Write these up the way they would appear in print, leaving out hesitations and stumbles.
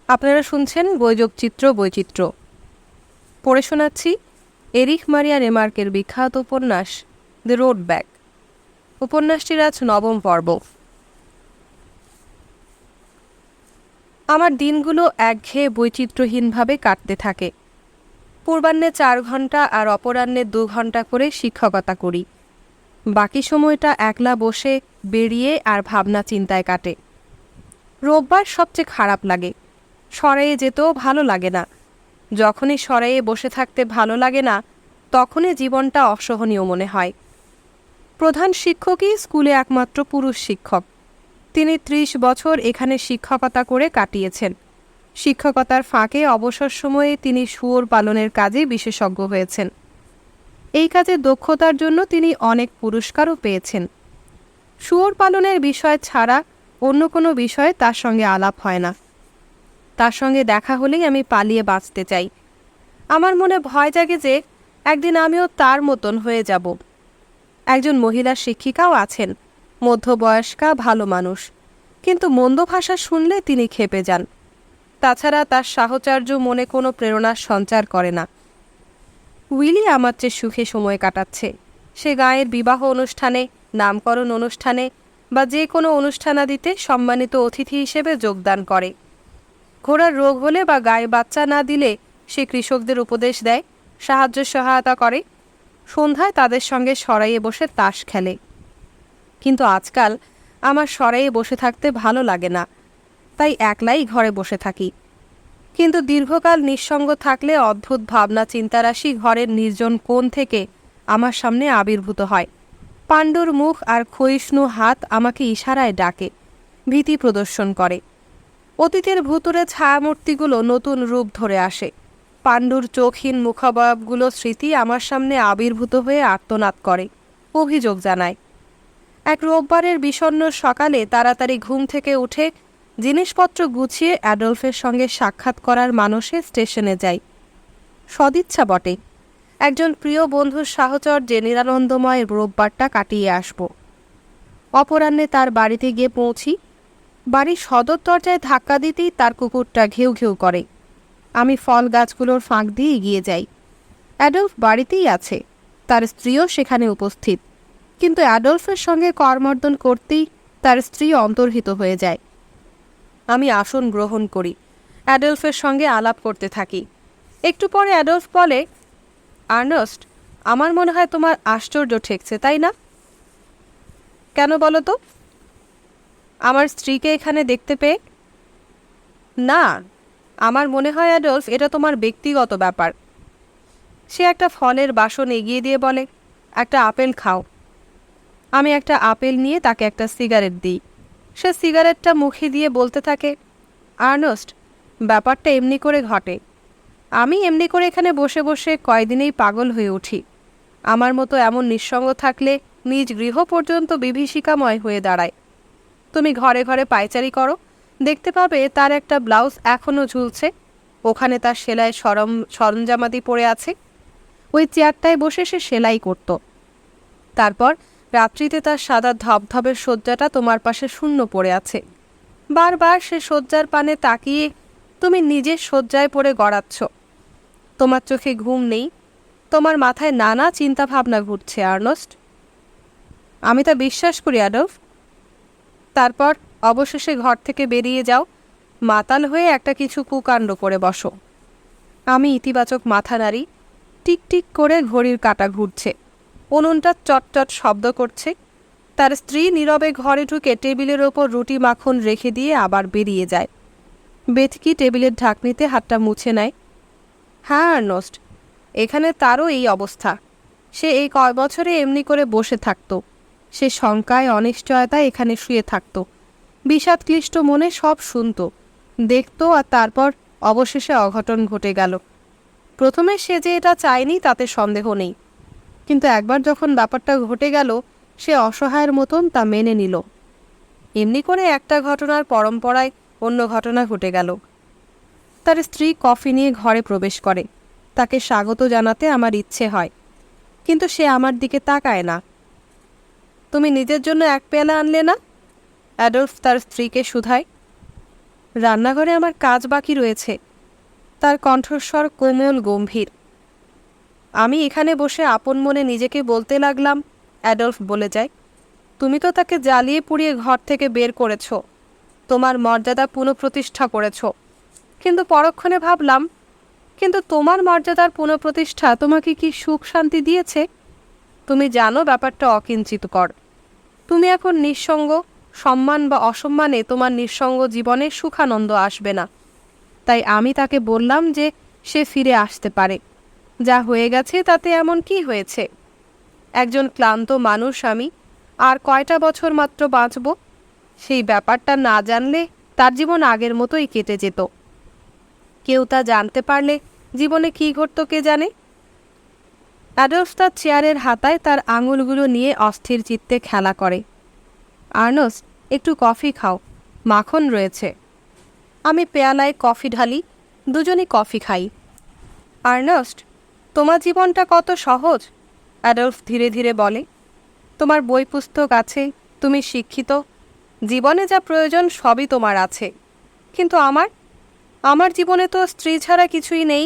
আপনারা শুনছেন বৈযোগচিত্র বৈচিত্র্য। পড়ে শোনাচ্ছি এরিখ মারিয়া রেমার্কের বিখ্যাত উপন্যাস দ্য রোড ব্যাক। উপন্যাসটির আজ 9ম পর্ব। আমার দিনগুলো একঘেয়ে বৈচিত্র্যহীনভাবে কাটতে থাকে। পূর্বাহ্নে 4 ঘন্টা আর অপরাহ্নে 2 ঘন্টা করে শিক্ষকতা করি। বাকি সময়টা একলা বসে বেরিয়ে আর ভাবনা চিন্তায় কাটে। রোববার সবচেয়ে খারাপ লাগে। সরাইয়ে যেতেও ভালো লাগে না। যখনই সরাইয়ে বসে থাকতে ভালো লাগে না, তখনই জীবনটা অসহনীয় মনে হয়। প্রধান শিক্ষকই স্কুলে একমাত্র পুরুষ শিক্ষক। তিনি 30 বছর এখানে শিক্ষকতা করে কাটিয়েছেন। শিক্ষকতার ফাঁকে অবসর সময়ে তিনি শুয়োর পালনের কাজে বিশেষজ্ঞ হয়েছেন। এই কাজে দক্ষতার জন্য তিনি অনেক পুরস্কারও পেয়েছেন। শুয়োর পালনের বিষয় ছাড়া অন্য কোনো বিষয়ে তার সঙ্গে আলাপ হয় না। তার সঙ্গে দেখা হলেই আমি পালিয়ে বাঁচতে চাই। আমার মনে ভয় জাগে যে একদিন আমিও তার মতন হয়ে যাব। একজন মহিলা শিক্ষিকাও আছেন, মধ্যবয়স্কা ভালো মানুষ, কিন্তু মন্দ ভাষা শুনলে তিনি ক্ষেপে যান। তাছাড়া তার সাহচর্য মনে কোনো প্রেরণার সঞ্চার করে না। উইলি আমার চেয়ে সুখে সময় কাটাচ্ছে। সে গাঁয়ের বিবাহ অনুষ্ঠানে, নামকরণ অনুষ্ঠানে বা যে কোনো অনুষ্ঠানাদিতে সম্মানিত অতিথি হিসেবে যোগদান করে। ঘোড়ার রোগ হলে বা গায়ে বাচ্চা না দিলে সে কৃষকদের উপদেশ দেয়, সহায়তা করে। সন্ধ্যায় তাদের সঙ্গে সরাইয়ে বসে তাস খেলে। কিন্তু আজকাল আমার সরাইয়ে বসে থাকতে ভালো লাগে না, তাই একলাই ঘরে বসে থাকি। কিন্তু দীর্ঘকাল নিঃসঙ্গ থাকলে অদ্ভুত ভাবনা চিন্তারাশি ঘরের নির্জন কোণ থেকে আমার সামনে আবির্ভূত হয়। পাণ্ডুর মুখ আর ক্ষয়িষ্ণু হাত আমাকে ইশারায় ডাকে, ভীতি প্রদর্শন করে। অতীতের ভুতুরে ছায়ামূর্তিগুলো নতুন রূপ ধরে আসে। পাণ্ডুর চোখহীন মুখাবয়বগুলো স্মৃতি আমার সামনে আবির্ভূত হয়ে আর্তনাদ করে, অভিযোগ জানায়। এক রোববারের বিষণ্ণ সকালে তাড়াতাড়ি ঘুম থেকে উঠে জিনিসপত্র গুছিয়ে অ্যাডলফের সঙ্গে সাক্ষাৎ করার মানসে স্টেশনে যাই। সদিচ্ছা বটে, একজন প্রিয় বন্ধুর সাহচর্যে নিরানন্দময় রোববারটা কাটিয়ে আসব। অপরাহ্নে তার বাড়িতে গিয়ে পৌঁছি। বাড়ির সদর দরজায় ধাক্কা দিতেই তার কুকুরটা ঘেউ ঘেউ করে। আমি ফল গাছগুলোর ফাঁক দিয়ে এগিয়ে যাই। অ্যাডলফ বাড়িতেই আছে, তার স্ত্রীও সেখানে উপস্থিত। কিন্তু অ্যাডলফের সঙ্গে করমর্দন করতেই তার স্ত্রী অন্তর্হিত হয়ে যায়। আমি আসন গ্রহণ করি, অ্যাডলফের সঙ্গে আলাপ করতে থাকি। একটু পরে অ্যাডলফ বলে, আর্নস্ট, আমার মনে হয় তোমার আশ্চর্য ঠেকছে, তাই না? কেন বলো তো? আমার স্ত্রীকে এখানে দেখতে পেয়ে? না, আমার মনে হয় অ্যাডলফ, এটা তোমার ব্যক্তিগত ব্যাপার। সে একটা ফলের বাসন এগিয়ে দিয়ে বলে, একটা আপেল খাও। আমি একটা আপেল নিয়ে তাকে একটা সিগারেট দিই। সে সিগারেটটা মুখে দিয়ে বলতে থাকে, আর্নস্ট, ব্যাপারটা এমনি করে ঘটে। আমি এমনি করে এখানে বসে বসে কয়দিনেই পাগল হয়ে উঠি। আমার মতো এমন নিঃসঙ্গ থাকলে নিজ গৃহ পর্যন্ত বিভীষিকাময় হয়ে দাঁড়ায়। তুমি ঘরে ঘরে পায়চারি করো, দেখতে পাবে তার একটা ব্লাউজ এখনও ঝুলছে, ওখানে তার সেলাই সরঞ্জামাদি পড়ে আছে। ওই চেয়ারটায় বসে সে সেলাই করত। তারপর রাত্রিতে তার সাদা ধবধবের শয্যাটা তোমার পাশে শূন্য পড়ে আছে। বারবার সে শয্যার পানে তাকিয়ে তুমি নিজের শয্যায় পড়ে গড়াচ্ছ। তোমার চোখে ঘুম নেই, তোমার মাথায় নানা চিন্তাভাবনা ঘুরছে, আর্নস্ট। আমি তা বিশ্বাস করি, অ্যাডলফ। তারপর অবশেষে ঘর থেকে বেরিয়ে যাও, মাতাল হয়ে একটা কিছু কুকাণ্ড করে বসো। আমি ইতিবাচক মাথা নাড়ি। টিকটিক করে ঘড়ির কাঁটা ঘুরছে, উনুনটা চটচট শব্দ করছে। তার স্ত্রী নীরবে ঘরে ঢুকে টেবিলের ওপর রুটি মাখন রেখে দিয়ে আবার বেরিয়ে যায়। বেথকি টেবিলের ঢাকনিতে হাতটা মুছে নেয়। হ্যাঁ আর্নস্ট, এখানে তারও এই অবস্থা। সে এই কয় বছরে এমনি করে বসে থাকত। সে শঙ্কায় অনিশ্চয়তায় এখানে শুয়ে থাকত, বিষাদক্লিষ্ট মনে সব শুনত, দেখত, আর তারপর অবশেষে অঘটন ঘটে গেল। প্রথমে সে যে এটা চায়নি তাতে সন্দেহ নেই, কিন্তু একবার যখন ব্যাপারটা ঘটে গেল, সে অসহায়ের মতন তা মেনে নিল। এমনি করে একটা ঘটনার পরম্পরায় অন্য ঘটনা ঘটে গেল। তার স্ত্রী কফি নিয়ে ঘরে প্রবেশ করে। তাকে স্বাগত জানাতে আমার ইচ্ছে হয়, কিন্তু সে আমার দিকে তাকায় না। তুমি নিজের জন্য 1 পেয়ালা আনলে না? অ্যাডলফ তার স্ত্রীকে শুধায়। রান্নাঘরে আমার কাজ বাকি রয়েছে। তার কণ্ঠস্বর কোমল গম্ভীর। আমি এখানে বসে আপন মনে নিজেকে বলতে লাগলাম, অ্যাডলফ বলে যায়, তুমি তো তাকে জ্বালিয়ে পুড়িয়ে ঘর থেকে বের করেছ, তোমার মর্যাদা পুনঃপ্রতিষ্ঠা করেছ। কিন্তু পরক্ষণে ভাবলাম, কিন্তু তোমার মর্যাদার পুনঃপ্রতিষ্ঠা তোমাকে কি সুখ শান্তি দিয়েছে? তুমি জানো ব্যাপারটা অকিঞ্চিতকর। তুমি এখন নিঃসঙ্গ, সম্মান বা অসম্মানে তোমার নিঃসঙ্গ জীবনে সুখানন্দ আসবে না। তাই আমি তাকে বললাম যে সে ফিরে আসতে পারে। যা হয়ে গেছে তাতে এমন কি হয়েছে? একজন ক্লান্ত মানুষ আমি, আর কয়টা বছর মাত্র বাঁচব। সেই ব্যাপারটা না জানলে তার জীবন আগের মতোই কেটে যেত। কেউ তা জানতে পারলে জীবনে কী ঘটত কে জানে। অ্যাডলফ তার চেয়ারের হাতায় তার আঙুলগুলো নিয়ে অস্থির চিত্তে খেলা করে। আর্নস্ট, একটু কফি খাও, মাখন রয়েছে। আমি পেয়ালায় কফি ঢালি, দুজনই কফি খাই। আর্নস্ট, তোমার জীবনটা কত সহজ, অ্যাডলফ ধীরে ধীরে বলে। তোমার বই পুস্তক আছে, তুমি শিক্ষিত, জীবনে যা প্রয়োজন সবই তোমার আছে। কিন্তু আমার জীবনে তো স্ত্রী ছাড়া কিছুই নেই।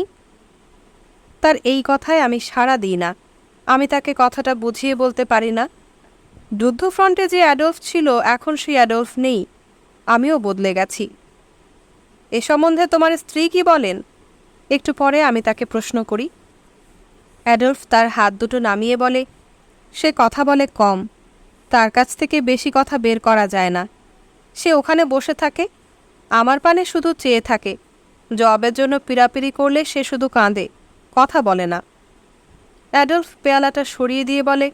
তার এই কথায় আমি সাড়া দিই না। আমি তাকে কথাটা বুঝিয়ে বলতে পারি না। যুদ্ধফ্রন্টে যে অ্যাডলফ ছিল এখন সেই অ্যাডলফ নেই, আমিও বদলে গেছি। এ সম্বন্ধে তোমার স্ত্রী কি বলেন? একটু পরে আমি তাকে প্রশ্ন করি। অ্যাডলফ তার হাত দুটো নামিয়ে বলে, সে কথা বলে কম, তার কাছ থেকে বেশি কথা বের করা যায় না। সে ওখানে বসে থাকে, আমার পানে শুধু চেয়ে থাকে। জবের জন্য পিড়াপিড়ি করলে সে শুধু কাঁদে, কথা বলে না। অ্যাডলফ পেয়ালাটা সরিয়ে দিয়ে বলে,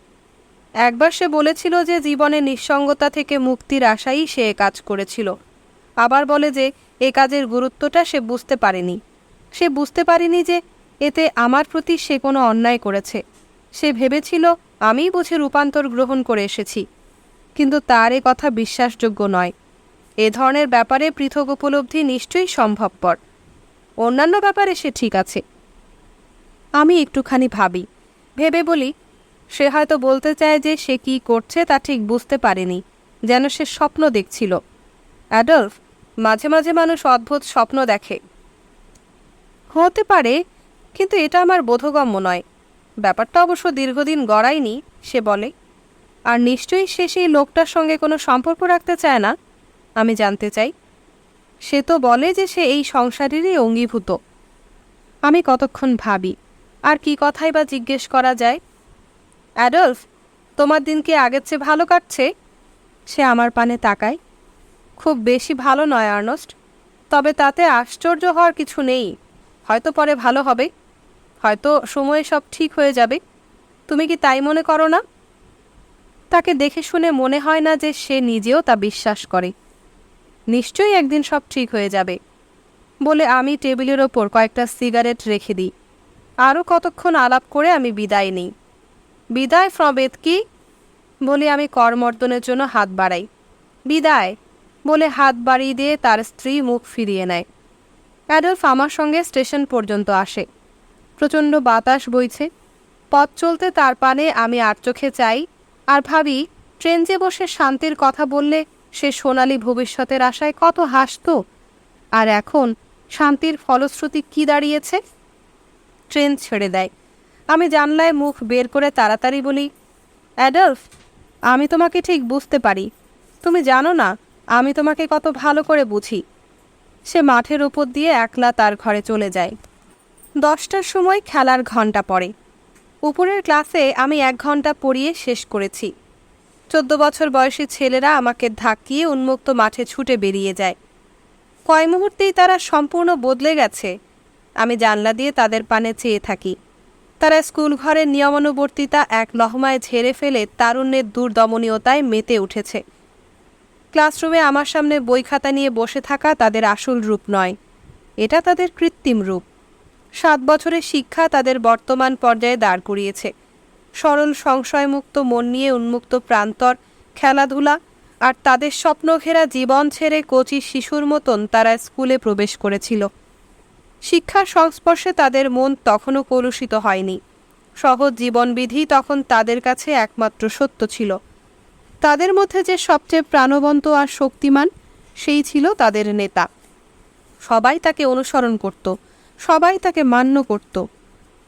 একবার সে বলেছিল যে জীবনে নিঃসঙ্গতা থেকে মুক্তির আশাই সে এ কাজ করেছিল। আবার বলে যে এ কাজের গুরুত্বটা সে বুঝতে পারেনি। সে বুঝতে পারেনি যে এতে আমার প্রতি সে কোনো অন্যায় করেছে। সে ভেবেছিল আমিই বুঝে রূপান্তর গ্রহণ করে এসেছি। কিন্তু তার এ কথা বিশ্বাসযোগ্য নয়। এ ধরনের ব্যাপারে পৃথক উপলব্ধি নিশ্চয়ই সম্ভবপর। অন্যান্য ব্যাপারে সে ঠিক আছে। আমি একটুখানি ভাবি, ভেবে বলি, সে হয়তো বলতে চায় যে সে কী করছে তা ঠিক বুঝতে পারেনি, যেন সে স্বপ্ন দেখছিল। অ্যাডলফ, মাঝে মাঝে মানুষ অদ্ভুত স্বপ্ন দেখে। হতে পারে, কিন্তু এটা আমার বোধগম্য নয়। ব্যাপারটা অবশ্য দীর্ঘদিন গড়ায়নি, সে বলে। আর নিশ্চয়ই সে সেই লোকটার সঙ্গে কোনো সম্পর্ক রাখতে চায় না। আমি জানতে চাই। সে তো বলে যে সে এই সংসারেরই অঙ্গীভূত। আমি কতক্ষণ ভাবি, আর কি কথাই বা জিজ্ঞেস করা যায়। অ্যাডলফ, তোমার দিন কি আগের চেয়ে ভালো কাটছে? সে আমার পানে তাকায়। খুব বেশি ভালো নয় আর্নস্ট, তবে তাতে আশ্চর্য হওয়ার কিছু নেই। হয়তো পরে ভালো হবে, হয়তো সময়ে সব ঠিক হয়ে যাবে। তুমি কি তাই মনে করো না? তাকে দেখে শুনে মনে হয় না যে সে নিজেও তা বিশ্বাস করে। নিশ্চয়ই একদিন সব ঠিক হয়ে যাবে বলে আমি টেবিলের ওপর কয়েকটা সিগারেট রেখে দিই। আরও কতক্ষণ আলাপ করে আমি বিদায় নিই। বিদায় ফ্রবেত কি বলে আমি করমর্দনের জন্য হাত বাড়াই। বিদায় বলে হাত বাড়িয়ে দিয়ে তার স্ত্রী মুখ ফিরিয়ে নেয়। অ্যাডলফ আমার সঙ্গে স্টেশন পর্যন্ত আসে। প্রচণ্ড বাতাস বইছে। পথ চলতে তার পানে আমি আর চোখে চাই, আর ভাবি, ট্রেন যে বসে শান্তির কথা বললে সে সোনালি ভবিষ্যতের আশায় কত হাসত, আর এখন শান্তির ফলশ্রুতি কি দাঁড়িয়েছে। ট্রেন ছেড়ে দেয়। আমি জানলায় মুখ বের করে তাড়াতাড়ি বলি, অ্যাডলফ, আমি তোমাকে ঠিক বুঝতে পারি। তুমি জানো না আমি তোমাকে কত ভালো করে বুঝি। সে মাঠের ওপর দিয়ে একলা তার ঘরে চলে যায়। 10টার সময় খেলার ঘণ্টা পড়ে। উপরের ক্লাসে আমি 1 ঘণ্টা পড়িয়ে শেষ করেছি। 14 বছর বয়সী ছেলেরা আমাকে ধাক্কিয়ে উন্মুক্ত মাঠে ছুটে বেরিয়ে যায়। কয় মুহূর্তেই তারা সম্পূর্ণ বদলে গেছে। আমি জানলা দিয়ে তাদের পানে চেয়ে থাকি। তারা স্কুল ঘরের নিয়মানুবর্তিতা এক লহমায় ঝেড়ে ফেলে তারুণ্যের দুর্দমনীয়তায় মেতে উঠেছে। ক্লাসরুমে আমার সামনে বই খাতা নিয়ে বসে থাকা তাদের আসল রূপ নয়, এটা তাদের কৃত্রিম রূপ। 7 বছরের শিক্ষা তাদের বর্তমান পর্যায়ে দাঁড় করিয়েছে। সরল সংশয়মুক্ত মন নিয়ে উন্মুক্ত প্রান্তর, খেলাধুলা আর তাদের স্বপ্নঘেরা জীবন ছেড়ে কচি শিশুর মতন তারা স্কুলে প্রবেশ করেছিল। শিক্ষার সংস্পর্শে তাদের মন তখনও কলুষিত হয়নি। সহজ জীবনবিধি তখন তাদের কাছে একমাত্র সত্য ছিল। তাদের মধ্যে যে সবচেয়ে প্রাণবন্ত আর শক্তিমান, সেই ছিল তাদের নেতা। সবাই তাকে অনুসরণ করত, সবাই তাকে মান্য করত।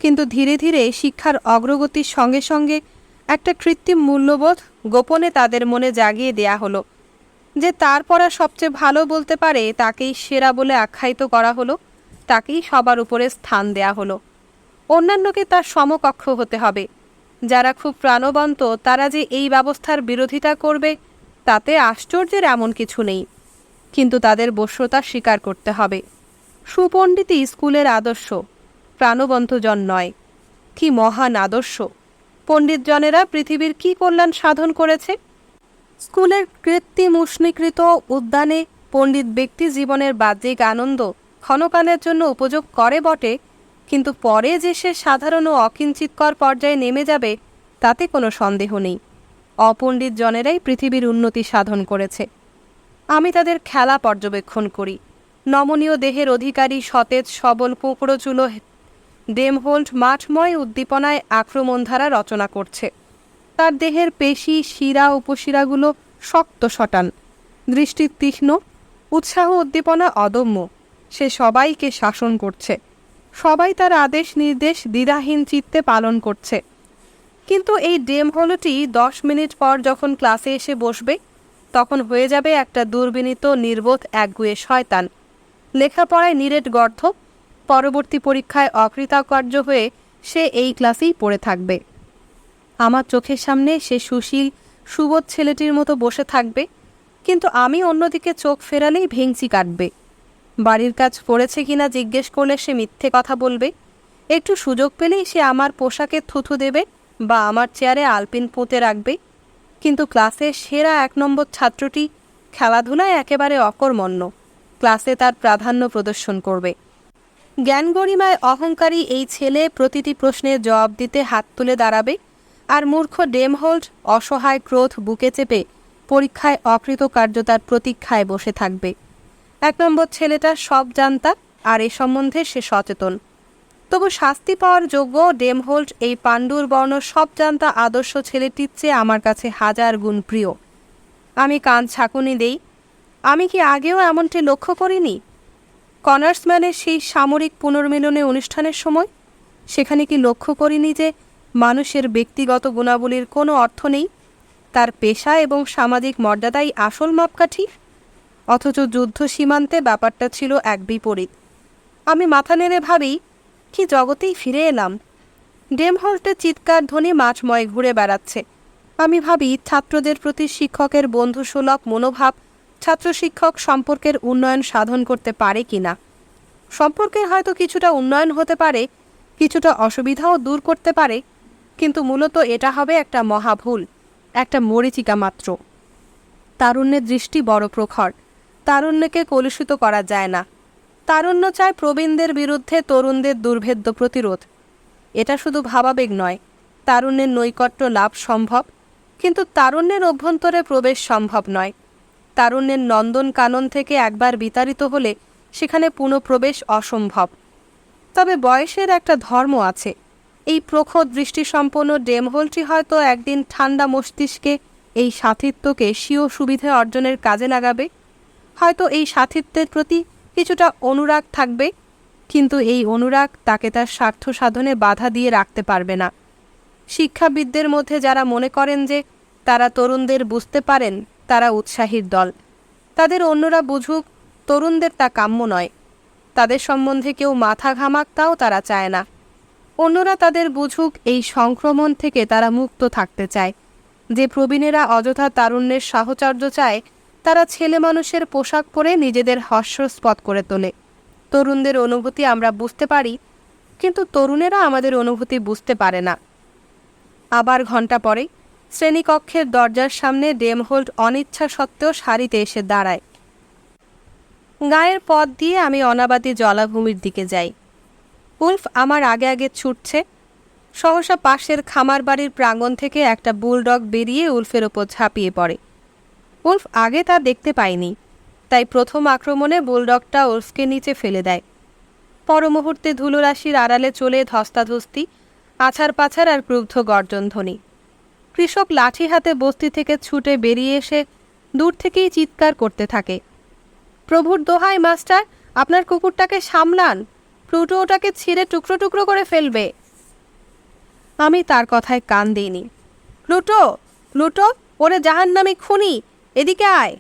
কিন্তু ধীরে ধীরে শিক্ষার অগ্রগতির সঙ্গে সঙ্গে একটা কৃত্রিম মূল্যবোধ গোপনে তাদের মনে জাগিয়ে দেয়া হলো, যে তার পড়া সবচেয়ে ভালো বলতে পারে তাকেই সেরা বলে আখ্যায়িত করা হলো, তাকেই সবার উপরে স্থান দেয়া হলো। অন্যান্যকে তার সমকক্ষ হতে হবে। যারা খুব প্রাণবন্ত তারা যে এই ব্যবস্থার বিরোধিতা করবে তাতে আশ্চর্যের এমন কিছু নেই, কিন্তু তাদের বশ্যতা স্বীকার করতে হবে। সুপণ্ডিতই স্কুলের আদর্শ, প্রাণবন্তজন নয়। কি মহান আদর্শ! পণ্ডিতজনেরা পৃথিবীর কি কল্যাণ সাধন করেছে! স্কুলের কৃত্রিম উষ্ণীকৃত উদ্যানে পণ্ডিত ব্যক্তি জীবনের বাহ্যিক আনন্দ ক্ষণকালের জন্য উপযোগ করে বটে, কিন্তু পরে যে সে সাধারণ ও অকিঞ্চিৎকর পর্যায়ে নেমে যাবে তাতে কোনো সন্দেহ নেই। অপণ্ডিত জনেরাই পৃথিবীর উন্নতি সাধন করেছে। আমি তাদের খেলা পর্যবেক্ষণ করি। নমনীয় দেহের অধিকারী সতেজ সবল কুঁকড়োচুলো ডেমহোল্ট মাঠময় উদ্দীপনায় আক্রমণধারা রচনা করছে। তার দেহের পেশি, শিরা, উপশিরাগুলো শক্ত শটান, দৃষ্টি তীক্ষ্ণ, উৎসাহ উদ্দীপনা অদম্য। সে সবাইকে শাসন করছে, সবাই তার আদেশ নির্দেশ দ্বিধাহীন চিত্তে পালন করছে। কিন্তু এই ডেমহোলটি 10 মিনিট পর যখন ক্লাসে এসে বসবে তখন হয়ে যাবে একটা দুর্বিনীত নির্বোধ একগুঁয়ে শয়তান, লেখাপড়ায় নিরেট গর্ধ। পরবর্তী পরীক্ষায় অকৃতকার্য হয়ে সে এই ক্লাসেই পড়ে থাকবে। আমার চোখের সামনে সে সুশীল সুবোধ ছেলেটির মতো বসে থাকবে, কিন্তু আমি অন্যদিকে চোখ ফেরালেই ভেঙচি কাটবে। বাড়ির কাজ করেছে কিনা জিজ্ঞেস করলে সে মিথ্যে কথা বলবে। একটু সুযোগ পেলেই সে আমার পোশাকে থুথু দেবে বা আমার চেয়ারে আলপিন পুঁতে রাখবে। কিন্তু ক্লাসের সেরা 1 নম্বর ছাত্রটি খেলাধুলায় একেবারে অকর্মণ্য, ক্লাসে তার প্রাধান্য প্রদর্শন করবে। জ্ঞান গরিমায় অহংকারী এই ছেলে প্রতিটি প্রশ্নের জবাব দিতে হাত তুলে দাঁড়াবে, আর মূর্খ ডেমহোল্ট অসহায় ক্রোধ বুকে চেপে পরীক্ষায় অকৃতকার্যতার প্রতীক্ষায় বসে থাকবে। 1 নম্বর ছেলেটা সব জানতা, আর এ সম্বন্ধে সে সচেতন। তবু শাস্তি পাওয়ার যোগ্য ডেমহোল্ট এই পাণ্ডুর বর্ণ সব জানতা আদর্শ ছেলেটির চেয়ে আমার কাছে 1000 গুণ প্রিয়। আমি কান ছাঁকুনি দেই। আমি কি আগেও এমনটি লক্ষ্য করিনি? কনার্সম্যানের সেই সামরিক পুনর্মিলনে অনুষ্ঠানের সময় সেখানে কি লক্ষ্য করিনি যে মানুষের ব্যক্তিগত গুণাবলীর কোনো অর্থ নেই, তার পেশা এবং সামাজিক মর্যাদাই আসল মাপকাঠি? অথচ যুদ্ধ সীমান্তে ব্যাপারটা ছিল এক বিপরীত। আমি মাথা নেড়ে ভাবি, কি জগতেই ফিরে এলাম। ডেমহোল্টের চিৎকার ধ্বনি মাঠময় ঘুরে বেড়াচ্ছে। আমি ভাবি, ছাত্রদের প্রতি শিক্ষকের বন্ধুসুলভ মনোভাব ছাত্র শিক্ষক সম্পর্কের উন্নয়ন সাধন করতে পারে কিনা। সম্পর্কের হয়তো কিছুটা উন্নয়ন হতে পারে, কিছুটা অসুবিধাও দূর করতে পারে, কিন্তু মূলত এটা হবে একটা মহাভুল, একটা মরীচিকা মাত্র। তারুণ্যের দৃষ্টি বড় প্রখর, তারুণ্যকে কলুষিত করা যায় না। তারুণ্য চায় প্রবীণদের বিরুদ্ধে তরুণদের দুর্ভেদ্য প্রতিরোধ। এটা শুধু ভাবাবেগ নয়, তারুণ্যের নৈকট্য লাভ সম্ভব, কিন্তু তারুণ্যের অভ্যন্তরে প্রবেশ সম্ভব নয়। তারুণ্যের নন্দন কানন থেকে একবার বিতাড়িত হলে সেখানে পুনঃপ্রবেশ অসম্ভব। তবে বয়সের একটা ধর্ম আছে। এই প্রখর দৃষ্টিসম্পন্ন ডেমহোল্টই হয়তো একদিন ঠান্ডা মস্তিষ্কে এই সাথিত্বকে স্বীয় সুবিধে অর্জনের কাজে লাগাবে। হয়তো এই সাথিত্বের প্রতি কিছুটা অনুরাগ থাকবে, কিন্তু এই অনুরাগ তাকে তার স্বার্থ সাধনে বাধা দিয়ে রাখতে পারবে না। শিক্ষাবিদদের মধ্যে যারা মনে করেন যে তারা তরুণদের বুঝতে পারেন, তারা উৎসাহীর দল। তাদের অন্যরা বুঝুক, তরুণদের তা কাম্য নয়। তাদের সম্বন্ধে কেউ মাথা ঘামাক, তাও তারা চায় না। অন্যরা তাদের বুঝুক, এই সংক্রমণ থেকে তারা মুক্ত থাকতে চায়। যে প্রবীণেরা অযথা তারুণ্যের সাহচর্য চায়, তারা ছেলে মানুষের পোশাক পরে নিজেদের হাস্যাস্পদ করে তোলে। তরুণদের অনুভূতি আমরা বুঝতে পারি, কিন্তু তরুণেরা আমাদের অনুভূতি বুঝতে পারে না। আবার ঘণ্টা পরে শ্রেণীকক্ষের দরজার সামনে ডেমহোল্ট অনিচ্ছা সত্ত্বেও সারিতে এসে দাঁড়ায়। গায়ের পথ দিয়ে আমি অনাবাদী জলাভূমির দিকে যাই। উলফ আমার আগে আগে ছুটছে। সহসা পাশের খামার বাড়ির প্রাঙ্গণ থেকে একটা বুলডগ বেরিয়ে উলফের ওপর ঝাঁপিয়ে পড়ে। উলফ আগে তা দেখতে পায়নি, তাই প্রথম আক্রমণে বুলডগটা উলফকে নিচে ফেলে দেয়। পর মুহূর্তে ধুলোরাশির আড়ালে চলে ধস্তাধস্তি, আছাড় পাছাড় আর ক্রুদ্ধ গর্জনধ্বনি। কৃষক লাঠি হাতে বস্তি থেকে ছুটে বেরিয়ে এসে দূর থেকেই চিৎকার করতে থাকে, প্রভুর দোহাই মাস্টার, আপনার কুকুরটাকে সামলান, প্লুটো ওটাকে ছিঁড়ে টুকরো টুকরো করে ফেলবে। আমি তার কথায় কান দিইনি। প্লুটো, প্লুটো, ওরে জাহান্নামী খুনি, এদিকে আয়।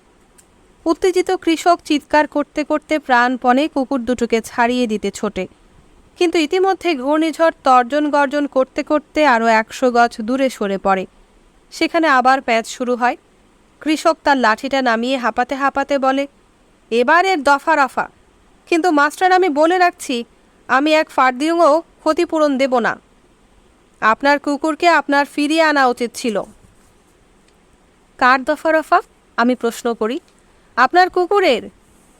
উত্তেজিত কৃষক চিৎকার করতে করতে প্রাণপণে কুকুর দুটোকে ছাড়িয়ে দিতে ছোটে, কিন্তু ইতিমধ্যে ঘূর্ণিঝড় তর্জন গর্জন করতে করতে আরও 100 গজ দূরে সরে পড়ে। সেখানে আবার প্যাঁচ শুরু হয়। কৃষক তার লাঠিটা নামিয়ে হাঁপাতে হাঁপাতে বলে, এবার এর দফা রফা। কিন্তু মাস্টার, আমি বলে রাখছি, আমি এক ফার্দিংও ক্ষতিপূরণ দেব না। আপনার কুকুরকে আপনার ফিরিয়ে আনা উচিত ছিল। কার দফা রফা? আমি প্রশ্ন করি। আপনার কুকুরের।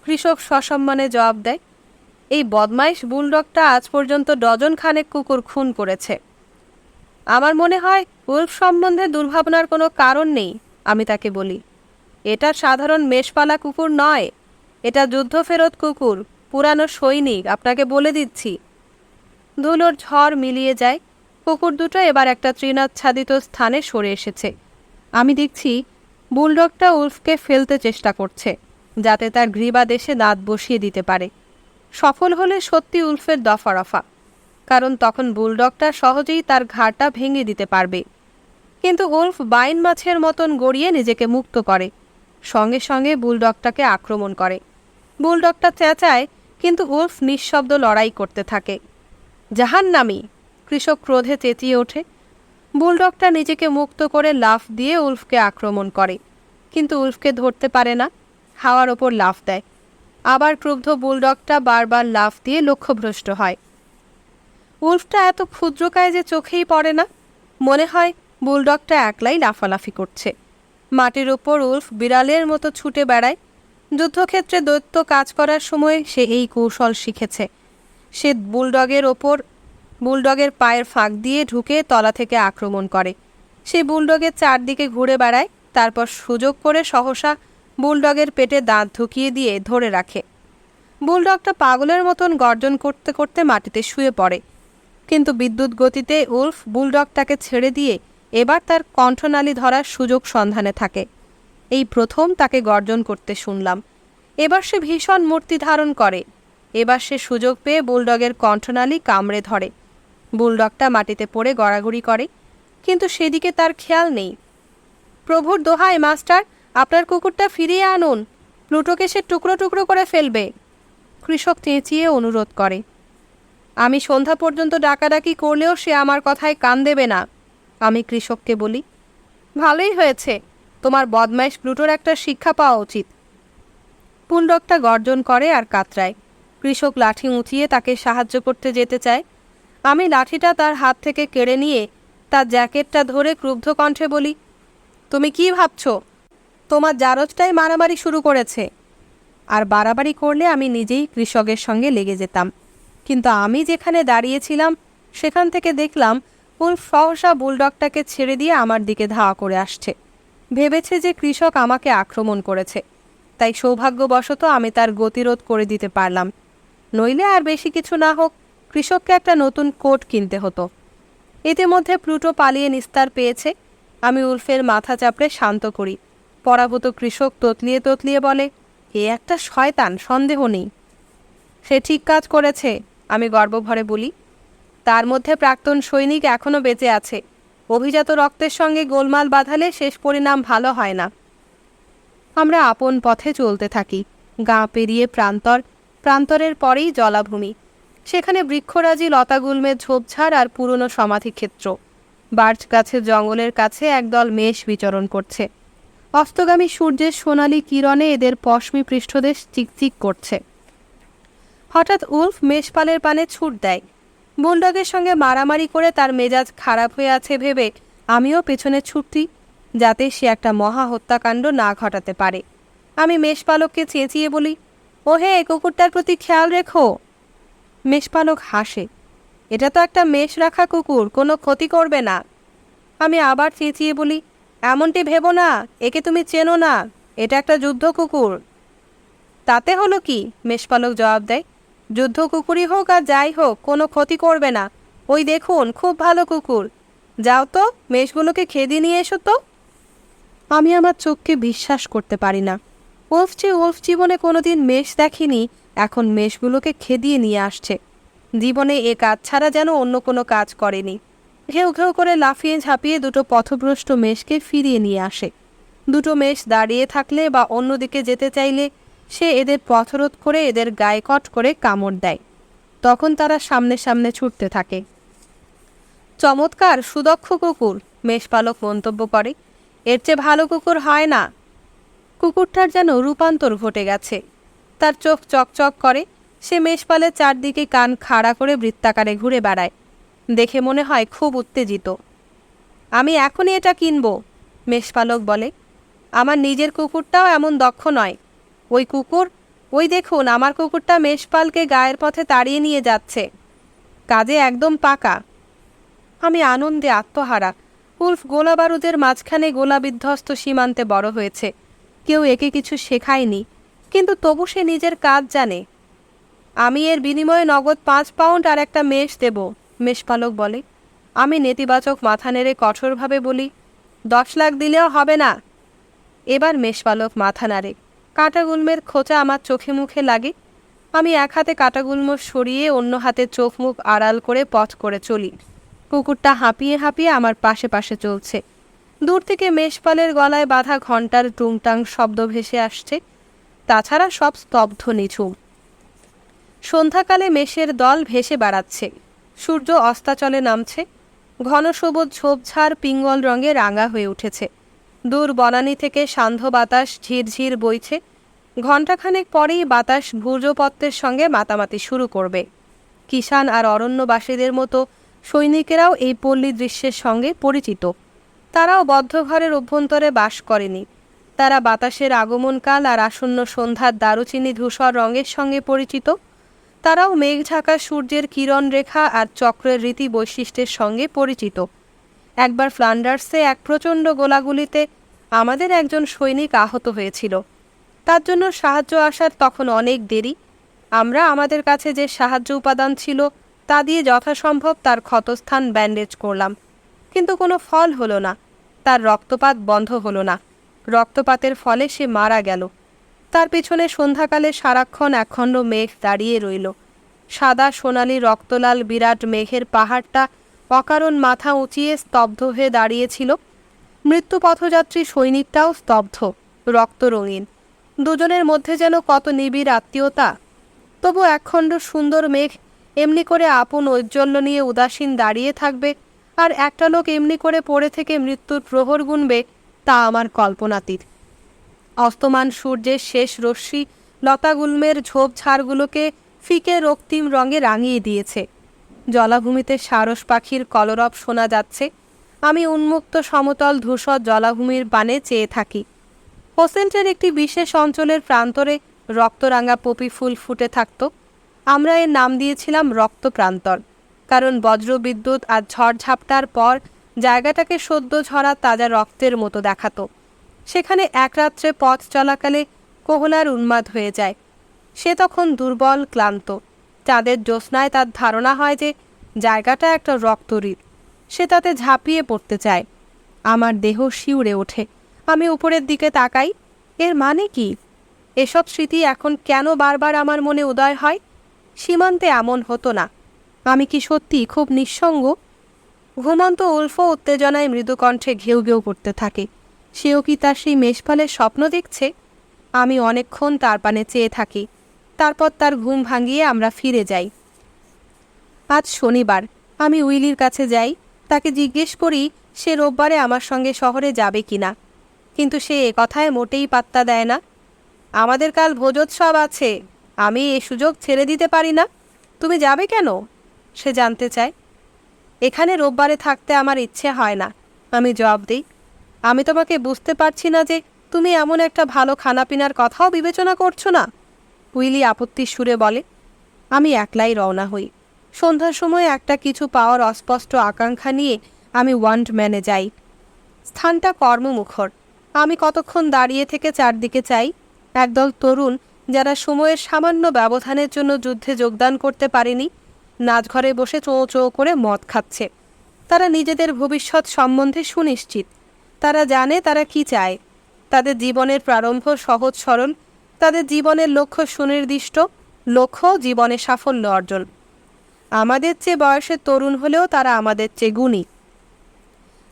কৃষক সসম্মানে জবাব দেয়, এই বদমাইশ বুলডগটা আজ পর্যন্ত ডজন খানেক কুকুর খুন করেছে। আমার মনে হয় উল্ফ সম্বন্ধে দুর্ভাবনার কোনো কারণ নেই, আমি তাকে বলি। এটা সাধারণ মেষপালা কুকুর নয়, এটা যুদ্ধফেরত কুকুর, পুরানো সৈনিক, আপনাকে বলে দিচ্ছি। ধুলোর ঝড় মিলিয়ে যায়। কুকুর দুটো এবার একটা তৃণাচ্ছাদিত স্থানে সরে এসেছে। আমি দেখছি বুলডগটা উল্ফকে ফেলতে চেষ্টা করছে, যাতে তার গ্রীবাদেশে দাঁত বসিয়ে দিতে পারে। সফল হলে সত্যি উল্ফের দফা রফা, কারণ তখন বুলডগটা সহজেই তার ঘাড়টা ভেঙে দিতে পারবে। কিন্তু উল্ফ বাইন মাছের মতন গড়িয়ে নিজেকে মুক্ত করে, সঙ্গে সঙ্গে বুলডগটাকে আক্রমণ করে। বুলডগটা চেঁচায়, কিন্তু উল্ফ নিঃশব্দ লড়াই করতে থাকে। জাহান্নামী! কৃষক ক্রোধে চেঁচিয়ে ওঠে। বুলডগটা নিজেকে মুক্ত করে লাফ দিয়ে উল্ফকে আক্রমণ করে, কিন্তু উল্ফকে ধরতে পারে না, হাওয়ার ওপর লাফ দেয়। আবার ক্রুব্ধ বুলডগটা বারবার লাফ দিয়ে লক্ষ্যভ্রষ্ট হয়। উল্ফটা এত ক্ষুদ্রকায় যে চোখেই পড়ে না, মনে হয় বুলডগটা একলাই লাফালাফি করছে। মাটির ওপর উল্ফ বিড়ালের মতো ছুটে বেড়ায়। যুদ্ধক্ষেত্রে দৈত্য কাজ করার সময় সে এই কৌশল শিখেছে। সে বুলডগের পায়ের ফাঁক দিয়ে ঢুকে তলা থেকে আক্রমণ করে। সে বুলডগের চারদিকে ঘুরে বেড়ায়, তারপর সুযোগ করে সহসা বুলডগের পেটে দাঁত ঢুকিয়ে দিয়ে ধরে রাখে। বুলডগটা পাগলের মতন গর্জন করতে করতে মাটিতে শুয়ে পড়ে, কিন্তু বিদ্যুৎ গতিতে উল্ফ বুলডগটাকে ছেড়ে দিয়ে এবার তার কণ্ঠনালী ধরার সুযোগ সন্ধানে থাকে। এই প্রথম তাকে গর্জন করতে শুনলাম। এবার সে ভীষণ মূর্তি ধারণ করে। এবার সে সুযোগ পেয়ে বুলডগের কণ্ঠনালী কামড়ে ধরে। বুলডগটা মাটিতে পড়ে গড়াগড়ি করে, কিন্তু সেদিকে তার খেয়াল নেই। প্রভুর দোহাই মাস্টার, আপনার কুকুরটা ফিরিয়ে আনুন, প্লুটোকে সে টুকরো টুকরো করে ফেলবে। কৃষক চেঁচিয়ে অনুরোধ করে। আমি সন্ধ্যা পর্যন্ত ডাকাডাকি করলেও সে আমার কথায় কান দেবে না, আমি কৃষককে বলি। ভালোই হয়েছে, তোমার বদমাইশ প্লুটোর একটা শিক্ষা পাওয়া উচিত। বুলডগটা গর্জন করে আর কাতরায়। কৃষক লাঠি উঁচিয়ে তাকে সাহায্য করতে যেতে চায়। আমি লাঠিটা তার হাত থেকে কেড়ে নিয়ে তার জ্যাকেটটা ধরে ক্রুব্ধ কণ্ঠে বলি, তুমি কি ভাবছো? তোমার জারজটাই মারামারি শুরু করেছে। আর বাড়াবাড়ি করলে আমি নিজেই কৃষকের সঙ্গে লেগে যেতাম। কিন্তু আমি যেখানে দাঁড়িয়েছিলাম সেখান থেকে দেখলাম উল্ফ সহসা বুলডগটাকে ছেড়ে দিয়ে আমার দিকে ধাওয়া করে আসছে। ভেবেছে যে কৃষক আমাকে আক্রমণ করেছে, তাই সৌভাগ্যবশত আমি তার গতিরোধ করে দিতে পারলাম। নইলে আর বেশি কিছু না হোক কৃষককে একটা নতুন কোট কিনতে হতো। ইতিমধ্যে প্লুটো পালিয়ে নিস্তার পেয়েছে। আমি উল্ফের মাথা চাপড়ে শান্ত করি। পরাভূত কৃষক ততলিয়ে ততলিয়ে বলে, এ একটা শয়তান, সন্দেহ নেই। সে ঠিক কাজ করেছে, আমি গর্বভরে বলি। তার মধ্যে প্রাক্তন সৈনিক এখনও বেঁচে আছে। অভিজাত রক্তের সঙ্গে গোলমাল বাঁধালে শেষ পরিণাম ভালো হয় না। আমরা আপন পথে চলতে থাকি। গা পেরিয়ে প্রান্তরের পরেই জলাভূমি। সেখানে বৃক্ষরাজি লতাগুল্মের ঝোপঝাড় আর পুরনো সমাধিক্ষেত্র। বার্চ গাছের জঙ্গলের কাছে একদল মেষ বিচরণ করছে। অস্তগামী সূর্যের সোনালি কিরণে এদের পশমি পৃষ্ঠদেশ চিকচিক করছে। হঠাৎ উল্ফ মেষপালের পানে ছুট দেয়। বুলডগের সঙ্গে মারামারি করে তার মেজাজ খারাপ হয়ে আছে ভেবে আমিও পেছনে ছুটতি, যাতে সে একটা মহা হত্যাকাণ্ড না ঘটাতে পারে। আমি মেষপালককে চেঁচিয়ে বলি, ওহে, কুকুরটার প্রতি খেয়াল রেখো। মেষপালক হাসে, এটা তো একটা মেষ রাখা কুকুর, কোনো ক্ষতি করবে না। আমি আবার চেঁচিয়ে বলি, এমনটি ভেবো না, একে তুমি চেনো না, এটা একটা যুদ্ধ কুকুর। তাতে হলো কি? মেষপালক জবাব দেয়, যুদ্ধ কুকুরই হোক আর যাই হোক, কোনো ক্ষতি করবে না। ওই দেখুন, খুব ভালো কুকুর। যাও তো, মেষগুলোকে খেদি নিয়ে এসো তো। আমি আমার চোখকে বিশ্বাস করতে পারি না। উল্ফ জীবনে কোনোদিন মেষ দেখেনি, এখন মেষগুলোকে খেদিয়ে নিয়ে আসছে। জীবনে এ কাজ ছাড়া যেন অন্য কোনো কাজ করেনি। ঘেউ ঘেউ করে লাফিয়ে ঝাঁপিয়ে দুটো পথভ্রষ্ট মেষকে ফিরিয়ে নিয়ে আসে। দুটো মেষ দাঁড়িয়ে থাকলে বা অন্যদিকে যেতে চাইলে সে এদের পথরোধ করে এদের গায়ে কট করে কামড় দেয়। তখন তারা সামনে সামনে ছুটতে থাকে। চমৎকার, সুদক্ষ কুকুর, মেষপালক মন্তব্য করে। এর চেয়ে ভালো কুকুর হয় না। কুকুরটার যেন রূপান্তর ঘটে গেছে। তার চোখ চকচক করে। সে মেষপালের চারদিকে কান খাড়া করে বৃত্তাকারে ঘুরে বেড়ায়। দেখে মনে হয় খুব উত্তেজিত। আমি এখনই এটা কিনব, মেষপালক বলে। আমার নিজের কুকুরটাও এমন দক্ষ নয়। ওই কুকুর, ওই দেখুন, আমার কুকুরটা মেষপালকে গায়ের পথে তাড়িয়ে নিয়ে যাচ্ছে। কাজে একদম পাকা। আমি আনন্দে আত্মহারা। উলফ গোলা বারুদের মাঝখানে গোলা বিধ্বস্ত সীমান্তে বড় হয়েছে। কেউ একে কিছু শেখায়নি, কিন্তু তবু সে নিজের কাজ জানে। আমি এর বিনিময়ে নগদ 5 পাউন্ড আর একটা মেষ দেব, মেষপালক বলে। আমি নেতিবাচক মাথা নেড়ে কঠোরভাবে বলি, 10 লাখ দিলেও হবে না। এবার মেষপালক মাথা নাড়ে। কাঁটাগুল্মের খোঁচা আমার চোখে মুখে লাগে। আমি এক হাতে কাঁটাগুল্ম সরিয়ে অন্য হাতে চোখ মুখ আড়াল করে পথ করে চলি। কুকুরটা হাঁপিয়ে হাঁপিয়ে আমার পাশে পাশে চলছে। দূর থেকে মেষপালের গলায় বাঁধা ঘণ্টার টুংটাং শব্দ ভেসে আসছে। তাছাড়া সব স্তব্ধ নিঝুম। সন্ধ্যাকালে মেষের দল ভেসে বেড়াচ্ছে। সূর্য অস্তাচলে নামছে। ঘন সবুজ ঝোপঝাড় পিঙ্গল রঙে রাঙা হয়ে উঠেছে। দূর বনানী থেকে সান্ধ্য বাতাস ঝিরঝির বইছে। ঘণ্টাখানেক পরেই বাতাস ভূর্জপত্রের সঙ্গে মাতামাতি শুরু করবে। কিষাণ আর অরণ্যবাসীদের মতো সৈনিকেরাও এই পল্লী দৃশ্যের সঙ্গে পরিচিত। তারাও বদ্ধ ঘরের অভ্যন্তরে বাস করেনি। তারা বাতাসের আগমনকাল আর আসন্ন সন্ধ্যার দারুচিনি ধূসর রঙের সঙ্গে পরিচিত। তারাও মেঘ ঢাকা সূর্যের কিরণ রেখা আর চক্রের রীতি বৈশিষ্ট্যের সঙ্গে পরিচিত। একবার ফ্লান্ডার্সে এক প্রচণ্ড গোলাগুলিতে আমাদের একজন সৈনিক আহত হয়েছিল। তার জন্য সাহায্য আসার তখন অনেক দেরি। আমরা আমাদের কাছে যে সাহায্য উপাদান ছিল তা দিয়ে যথাসম্ভব তার ক্ষতস্থান ব্যান্ডেজ করলাম, কিন্তু কোনো ফল হলো না। তার রক্তপাত বন্ধ হলো না। রক্তপাতের ফলে সে মারা গেল। তার পিছনে সন্ধ্যাকালে সারাক্ষণ একখণ্ড মেঘ দাঁড়িয়ে রইল। সাদা সোনালি রক্তলাল বিরাট মেঘের পাহাড়টা অকারণ মাথা উঁচিয়ে স্তব্ধ হয়ে দাঁড়িয়েছিল। মৃত্যু পথযাত্রী সৈনিকটাও স্তব্ধ, রক্তরঙিন। দুজনের মধ্যে যেন কত নিবিড় আত্মীয়তা। তবু একখণ্ড সুন্দর মেঘ এমনি করে আপন ঔজ্জ্বল্য নিয়ে উদাসীন দাঁড়িয়ে থাকবে, আর একটা লোক এমনি করে পড়ে থেকে মৃত্যুর প্রহর গুনবে, তা আমার কল্পনাতীত। অস্তমান সূর্যের শেষ রশ্মি লতাগুল্মের ঝোপঝাড়গুলোকে ফিকে রক্তিম রঙে রাঙিয়ে দিয়েছে। জলাভূমিতে সারস পাখির কলরব শোনা যাচ্ছে। আমি উন্মুক্ত সমতল ধূসর জলাভূমির পানে চেয়ে থাকি। হোসেন্টের একটি বিশেষ অঞ্চলের প্রান্তরে রক্তরাঙা পপি ফুল ফুটে থাকত। আমরা এর নাম দিয়েছিলাম রক্তপ্রান্তর, কারণ বজ্রবিদ্যুৎ আর ঝড়ঝাপটার পর জায়গাটাকে সদ্য ঝরা তাজা রক্তের মতো দেখাতো। সেখানে এক রাত্রে পথ চলাকালে কোহলার উন্মাদ হয়ে যায়। সে তখন দুর্বল ক্লান্ত। চাঁদের জ্যোৎস্নায় তার ধারণা হয় যে জায়গাটা একটা রক্তহৃদ। সে তাতে ঝাঁপিয়ে পড়তে চায়। আমার দেহ শিউরে ওঠে। আমি উপরের দিকে তাকাই। এর মানে কি? এসব স্মৃতি এখন কেন বারবার আমার মনে উদয় হয়? সীমান্তে এমন হতো না। আমি কি সত্যি খুব নিঃসঙ্গ? ঘুমন্ত উলফও উত্তেজনায় মৃদুকণ্ঠে ঘেউ ঘেউ করতে থাকে। সেও কি তার সেই মেষপালের স্বপ্ন দেখছে? আমি অনেকক্ষণ তার পানে চেয়ে থাকি। তারপর তার ঘুম ভাঙিয়ে আমরা ফিরে যাই। আজ শনিবার। আমি উইলির কাছে যাই। তাকে জিজ্ঞেস করি সে রোববারে আমার সঙ্গে শহরে যাবে কিনা, কিন্তু সে এ কথায় মোটেই পাত্তা দেয় না। আমাদের কাল ভোজোৎসব আছে, আমি এ সুযোগ ছেড়ে দিতে পারি না। তুমি যাবে কেন? সে জানতে চায়। এখানে রোববারে থাকতে আমার ইচ্ছে হয় না, আমি জবাব দিই। আমি তোমাকে বুঝতে পারছি না যে তুমি এমন একটা ভালো খানাপিনার কথাও বিবেচনা করছো না, উইলি আপত্তির সুরে বলে। আমি একলাই রওনা হই। সন্ধ্যার সময় একটা কিছু পাওয়ার অস্পষ্ট আকাঙ্ক্ষা নিয়ে আমি ওয়ান্ডম্যানে যাই। স্থানটা কর্মমুখর। আমি কতক্ষণ দাঁড়িয়ে থেকে চারদিকে চাই। একদল তরুণ, যারা সময়ের সামান্য ব্যবধানের জন্য যুদ্ধে যোগদান করতে পারেনি, নাচঘরে বসে চোঁ চোঁ করে মদ খাচ্ছে। তারা নিজেদের ভবিষ্যৎ সম্বন্ধে সুনিশ্চিত। তারা জানে তারা কি চায়। তাদের জীবনের প্রারম্ভ সহজ সরল। তাদের জীবনের লক্ষ্য সুনির্দিষ্ট। লক্ষ্য জীবনে সাফল্য অর্জন। আমাদের চেয়ে বয়সের তরুণ হলেও তারা আমাদের চেয়ে গুণী।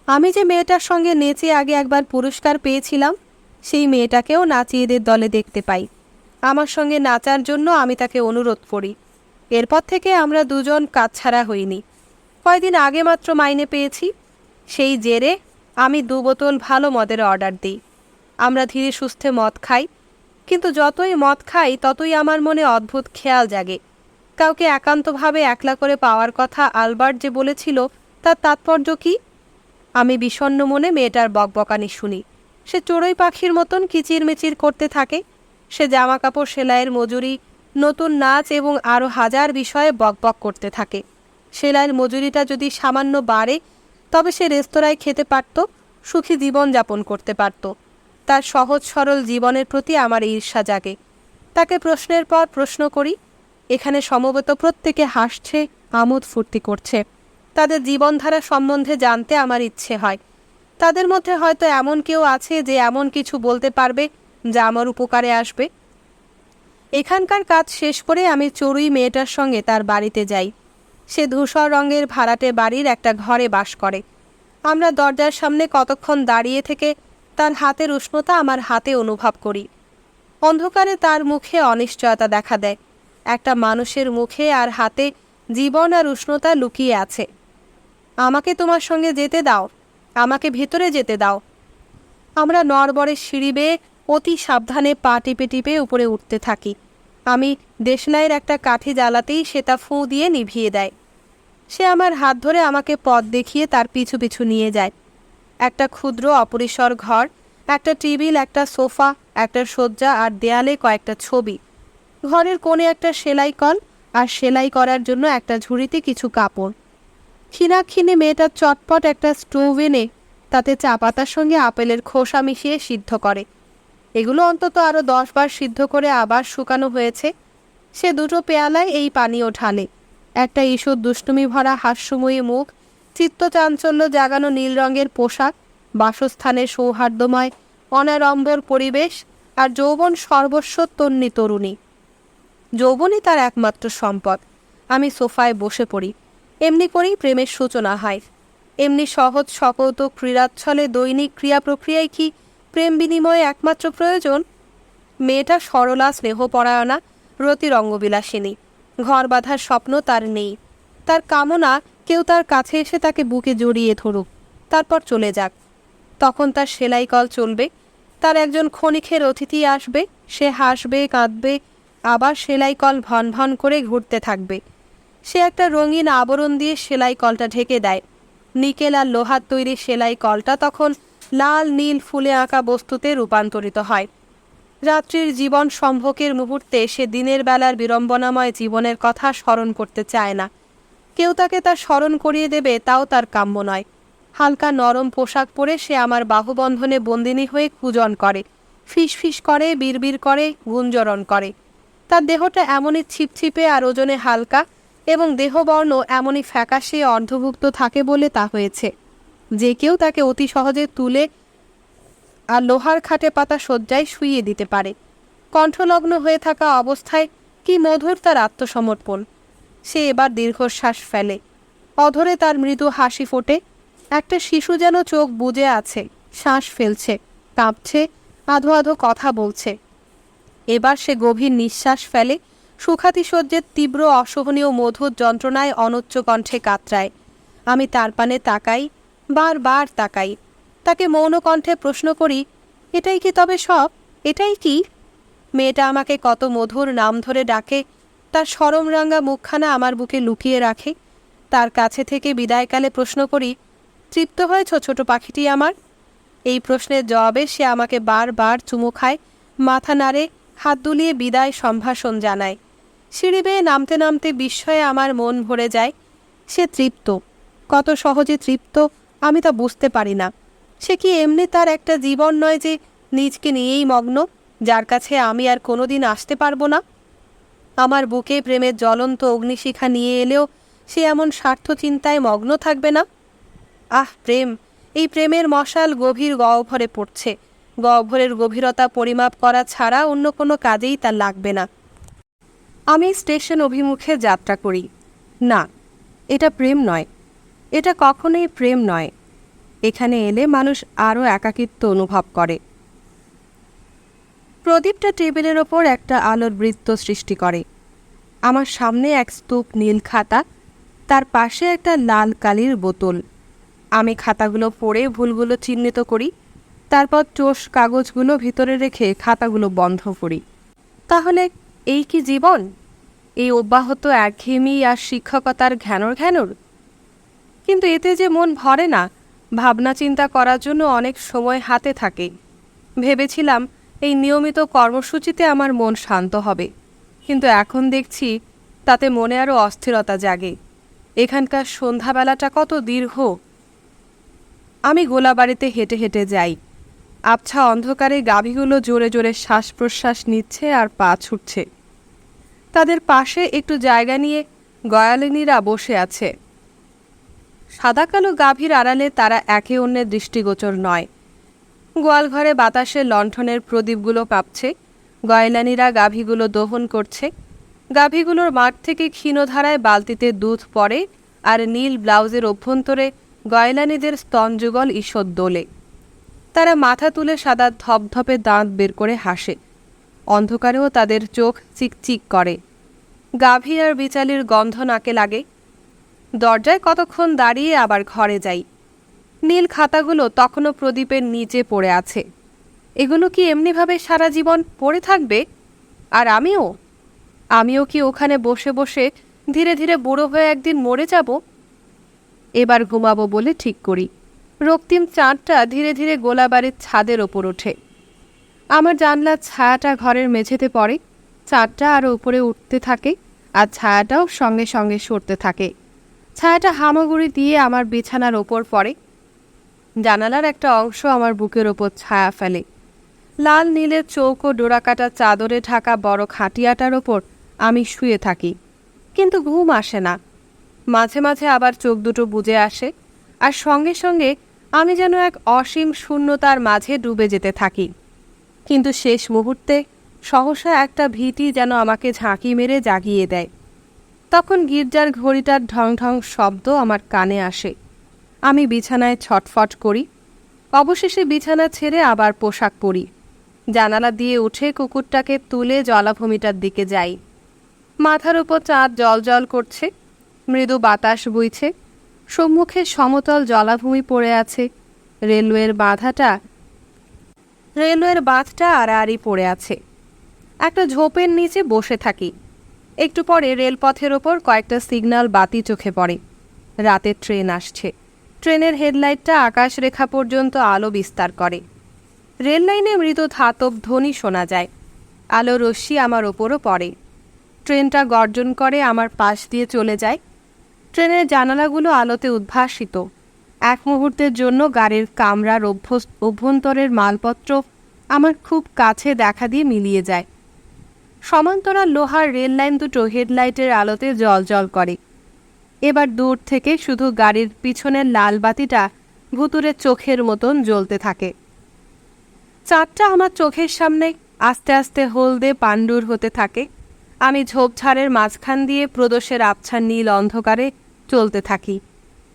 আমি যে মেয়েটার সঙ্গে নেচে আগে একবার পুরস্কার পেয়েছিলাম, সেই মেয়েটাকেও নাচিয়েদের দলে দেখতে পাই। আমার সঙ্গে নাচার জন্য আমি তাকে অনুরোধ করি। এরপর থেকে আমরা দুজন কাছছাড়া হইনি। কয়দিন আগে মাত্র মাইনে পেয়েছি। সেই জেরে আমি 2 বোতল ভালো মদের অর্ডার দিই। আমরা ধীরে সুস্থে মদ খাই, কিন্তু যতই মদ খাই ততই আমার মনে অদ্ভুত খেয়াল জাগে। কাউকে একান্তভাবে একলা করে পাওয়ার কথা আলবার্ট যে বলেছিল, তার তাৎপর্য কী? আমি বিষণ্ণ মনে মেয়েটার বকবকানি শুনি। সে চড়ুই পাখির মতন কিচিরমিচির করতে থাকে। সে জামা কাপড় সেলাইয়ের মজুরি, নতুন নাচ এবং আরও হাজার বিষয়ে বকবক করতে থাকে। সেলাইয়ের মজুরিটা যদি সামান্য বাড়ে, তবে সে রেস্তোরাঁয় খেতে পারত, সুখী জীবন যাপন করতে পারত। তার সহজ সরল জীবনের প্রতি আমার ঈর্ষা জাগে। তাকে প্রশ্নের পর প্রশ্ন করি। এখানে সমবেত প্রত্যেকে হাসছে, আমোদ ফুর্তি করছে। তাদের জীবনধারা সম্বন্ধে জানতে আমার ইচ্ছে হয়। তাদের মধ্যে হয়তো এমন কেউ আছে যে এমন কিছু বলতে পারবে যা আমার উপকারে আসবে। এখানকার কাজ শেষ করে আমি চড়ুই মেয়েটার সঙ্গে তার বাড়িতে যাই। সে ধূসর রঙের ভাড়াটে বাড়ির একটা ঘরে বাস করে। আমরা দরজার সামনে কতক্ষণ দাঁড়িয়ে থেকে তার হাতের উষ্ণতা আমার হাতে অনুভব করি। অন্ধকারে তার মুখে অনিশ্চয়তা দেখা দেয়। একটা মানুষের মুখে আর হাতে জীবন আর উষ্ণতা লুকিয়ে আছে। আমাকে তোমার সঙ্গে যেতে দাও, আমাকে ভেতরে যেতে দাও। আমরা নড়বড়ে সিঁড়ি বেয়ে অতি সাবধানে পা টিপে টিপে উপরে উঠতে থাকি। আমি দেশলাইয়ের একটা কাঠি জ্বালাতেই সে তা ফুঁ দিয়ে নিভিয়ে দেয়। সে আমার হাত ধরে আমাকে পথ দেখিয়ে তার পিছু পিছু নিয়ে যায়। একটা ক্ষুদ্র অপরিসর ঘর, একটা টেবিল, একটা সোফা, একটা শয্যা আর দেয়ালে কয়েকটা ছবি। ঘরের কোণে একটা সেলাই কল, আর সেলাই করার জন্য একটা ঝুড়িতে কিছু কাপড়। ক্ষীণাক্ষীণে মেয়েটার চটপট একটা স্টোভ এনে তাতে চা পাতার সঙ্গে আপেলের খোসা মিশিয়ে সিদ্ধ করে। এগুলো অন্তত আরও 10 বার সিদ্ধ করে আবার শুকানো হয়েছে। সে 2টো পেয়ালায় এই পানীয় ঢালে। একটা ঈষৎ দুষ্টুমি ভরা হাস্যময়ী মুখ, চিত্তচাঞ্চল্য জাগানো নীল রঙের পোশাক, বাসস্থানের সৌহার্দ্যময় অনাড়ম্বর পরিবেশ আর যৌবন সর্বস্ব তন্বী তরুণী। যৌবনই তার একমাত্র সম্পদ। আমি সোফায় বসে পড়ি। এমনি করেই প্রেমের সূচনা হয়। এমনি সহজ সকৌত ক্রীড়াচ্ছলে দৈনিক ক্রিয়া প্রক্রিয়ায় কি প্রেম বিনিময়ে একমাত্র প্রয়োজন? মেয়েটা সরলা, স্নেহপরায়ণা, রতি রঙ্গবিলাসিনী। ঘর বাঁধার স্বপ্ন তার নেই। তার কামনা কেউ তার কাছে এসে তাকে বুকে জড়িয়ে ধরুক, তারপর চলে যাক। তখন তার সেলাই কল চলবে। তার একজন ক্ষণিকের অতিথি আসবে। সে হাসবে, কাঁদবে, আবার সেলাই কল ভন ভন করে ঘুরতে থাকবে। সে একটা রঙিন আবরণ দিয়ে সেলাই কলটা ঢেকে দেয়। নিকেল আর লোহার তৈরি সেলাই কলটা তখন লাল নীল ফুলে আঁকা বস্তুতে রূপান্তরিত হয়। রাত্রির জীবন সম্ভোগের মুহূর্তে সে দিনের বেলার বিড়ম্বনাময় জীবনের কথা স্মরণ করতে চায় না। কেউ তাকে তা স্মরণ করিয়ে দেবে, তাও তার কাম্য নয়। হালকা নরম পোশাক পরে সে আমার বাহুবন্ধনে বন্দিনী হয়ে কুজন করে, ফিসফিস করে, বিড়বিড় করে, গুঞ্জরণ করে। তার দেহটা এমনই ছিপছিপে আর ওজনে হালকা এবং দেহবর্ণ এমনই ফ্যাকাশে অর্ধভুক্ত থাকে বলে তা হয়েছে যে কেউ তাকে অতি সহজে তুলে আর লোহার খাটে পাতা শয্যায় শুইয়ে দিতে পারে। কণ্ঠলগ্ন হয়ে থাকা অবস্থায় কি মধুর তার আত্মসমর্পণ। সে এবার দীর্ঘশ্বাস ফেলে। অধরে তার মৃদু হাসি ফোটে। একটা শিশু যেন চোখ বুজে আছে, শ্বাস ফেলছে, কাঁপছে, আধো আধো কথা বলছে। এবার সে গভীর নিঃশ্বাস ফেলে। সুখাতিশয্যের তীব্র অসহনীয় মধুর যন্ত্রণায় অনুচ্চ কণ্ঠে কাতরায়। আমি তার পানে তাকাই, বারবার তাকাই। তাকে মৌন কণ্ঠে প্রশ্ন করি, এটাই কি তবে সব? এটাই কি? মেয়েটা আমাকে কত মধুর নাম ধরে ডাকে। তার শরমরাঙ্গা মুখখানা আমার বুকে লুকিয়ে রাখে। তার কাছে থেকে বিদায়কালে প্রশ্ন করি, তৃপ্ত হয়েছ ছোট পাখিটি আমার? এই প্রশ্নের জবাবে সে আমাকে বারবার চুমু খায়, মাথা নাড়ে, হাত দুলিয়ে বিদায় সম্ভাষণ জানায়। সিঁড়ি বেয়ে নামতে নামতে বিস্ময়ে আমার মন ভরে যায়। সে তৃপ্ত। কত সহজে তৃপ্ত আমি তা বুঝতে পারি না। সে কি এমনি তার একটা জীবন নয় যে নিজকে নিয়েই মগ্ন, যার কাছে আমি আর কোনোদিন আসতে পারবো না? আমার বুকে প্রেমের জ্বলন্ত অগ্নিশিখা নিয়ে এলেও সে এমন স্বার্থ চিন্তায় মগ্ন থাকবে না? আহ প্রেম! এই প্রেমের মশাল গভীর গহ্বরে পড়ছে। গহ্বরের গভীরতা পরিমাপ করা ছাড়া অন্য কোনো কাজেই তার লাগবে না। আমি স্টেশন অভিমুখে যাত্রা করি। না, এটা প্রেম নয়, এটা কখনোই প্রেম নয়। এখানে এলে মানুষ আরও একাকিত্ব অনুভব করে। প্রদীপটা টেবিলের ওপর একটা আলোর বৃত্ত সৃষ্টি করে। আমার সামনে এক স্তূপ নীল খাতা, তার পাশে একটা লাল কালির বোতল। আমি খাতাগুলো পড়ে ভুলগুলো চিহ্নিত করি, তারপর টোস কাগজগুলো ভিতরে রেখে খাতাগুলো বন্ধ করি। তাহলে এই কি জীবন? এই অব্যাহত একঘেয়েমি আর শিক্ষকতার ঘ্যানর ঘ্যানর? কিন্তু এতে যে মন ভরে না। ভাবনা চিন্তা করার জন্য অনেক সময় হাতে থাকে। ভেবেছিলাম এই নিয়মিত কর্মসূচিতে আমার মন শান্ত হবে, কিন্তু এখন দেখছি তাতে মনে আরও অস্থিরতা জাগে। এখানকার সন্ধ্যাবেলাটা কত দীর্ঘ। আমি গোলাবাড়িতে হেঁটে হেঁটে যাই। আবছা অন্ধকারে গাভীগুলো জোরে জোরে শ্বাস প্রশ্বাস নিচ্ছে আর পা ছুটছে। তাদের পাশে একটু জায়গা নিয়ে গয়ালিনীরা বসে আছে। সাদা কালো গাভীর আড়ালে তারা একে অন্যের দৃষ্টিগোচর নয়। গোয়ালঘরে বাতাসে লণ্ঠনের প্রদীপগুলো কাঁপছে। গয়লানীরা গাভীগুলো দহন করছে। গাভীগুলোর মাঠ থেকে ক্ষীণধারায় বালতিতে দুধ পড়ে, আর নীল ব্লাউজের অভ্যন্তরে গয়লানীদের স্তনযুগল ঈষৎ দোলে। তারা মাথা তুলে সাদা ধপধপে দাঁত বের করে হাসে। অন্ধকারেও তাদের চোখ চিকচিক করে। গাভী আর বিচালির গন্ধ নাকে লাগে। দরজায় কতক্ষণ দাঁড়িয়ে আবার ঘরে যাই। নীল খাতাগুলো তখনও প্রদীপের নিচে পড়ে আছে। এগুলো কি এমনিভাবে সারা জীবন পড়ে থাকবে? আর আমিও কি ওখানে বসে বসে ধীরে ধীরে বুড়ো হয়ে একদিন মরে যাব? এবার ঘুমাবো বলে ঠিক করি। রক্তিম চাঁদটা ধীরে ধীরে গোলাবাড়ির ছাদের ওপর ওঠে। আমার জানলার ছায়াটা ঘরের মেঝেতে পড়ে। চাঁদটা আরও উপরে উঠতে থাকে, আর ছায়াটাও সঙ্গে সঙ্গে সরতে থাকে। ছায়াটা হামাগুড়ি দিয়ে আমার বিছানার ওপর পড়ে। জানালার একটা অংশ আমার বুকের ওপর ছায়া ফেলে। লাল নীলের চৌকো ডোরাকাটা চাদরে ঢাকা বড় খাটিয়াটার ওপর আমি শুয়ে থাকি, কিন্তু ঘুম আসে না। মাঝে মাঝে আবার চোখ দুটো বুজে আসে, আর সঙ্গে সঙ্গে আমি যেন এক অসীম শূন্যতার মাঝে ডুবে যেতে থাকি। কিন্তু শেষ মুহূর্তে সহসা একটা ভীতি যেন আমাকে ঝাঁকি মেরে জাগিয়ে দেয়। তখন গির্জার ঘড়িটার ঢং ঢং শব্দ আমার কানে আসে। আমি বিছানায় ছটফট করি। অবশেষে বিছানা ছেড়ে আবার পোশাক পরি। জানালা দিয়ে উঠে কুকুরটাকে তুলে জলাভূমিটার দিকে যাই। মাথার উপর চাঁদ জলজল করছে, মৃদু বাতাস বইছে। সম্মুখে সমতল জলাভূমি পড়ে আছে। রেলওয়ের বাঁধটা আড়াআড়ি পড়ে আছে। একটা ঝোপের নিচে বসে থাকি। একটু পরে রেলপথের ওপর কয়েকটা সিগন্যাল বাতি চোখে পড়ে। রাতের ট্রেন আসছে। ট্রেনের হেডলাইটটা আকাশ রেখা পর্যন্ত আলো বিস্তার করে। রেল লাইনে মৃদু ধাতব ধ্বনি শোনা যায়। আলো রশ্মি আমার ওপরও পড়ে। ট্রেনটা গর্জন করে আমার পাশ দিয়ে চলে যায়। ট্রেনের জানালাগুলো আলোতে উদ্ভাসিত। এক মুহূর্তের জন্য গাড়ির কামরার অভ্যন্তরের মালপত্র আমার খুব কাছে দেখা দিয়ে মিলিয়ে যায়। সমান্তরাল লোহার রেল লাইন দুটো হেডলাইটের আলোতে জ্বলজ্বল করে। এবার দূর থেকে শুধু গাড়ির পিছনের লাল বাতিটা ভুতুরে চোখের মতন জ্বলতে থাকে। চাঁদটা আমার চোখের সামনে আস্তে আস্তে হলদে পাণ্ডুর হতে থাকে। আমি ঝোপঝাড়ের মাঝখান দিয়ে প্রদোষের আবছা নীল অন্ধকারে চলতে থাকি।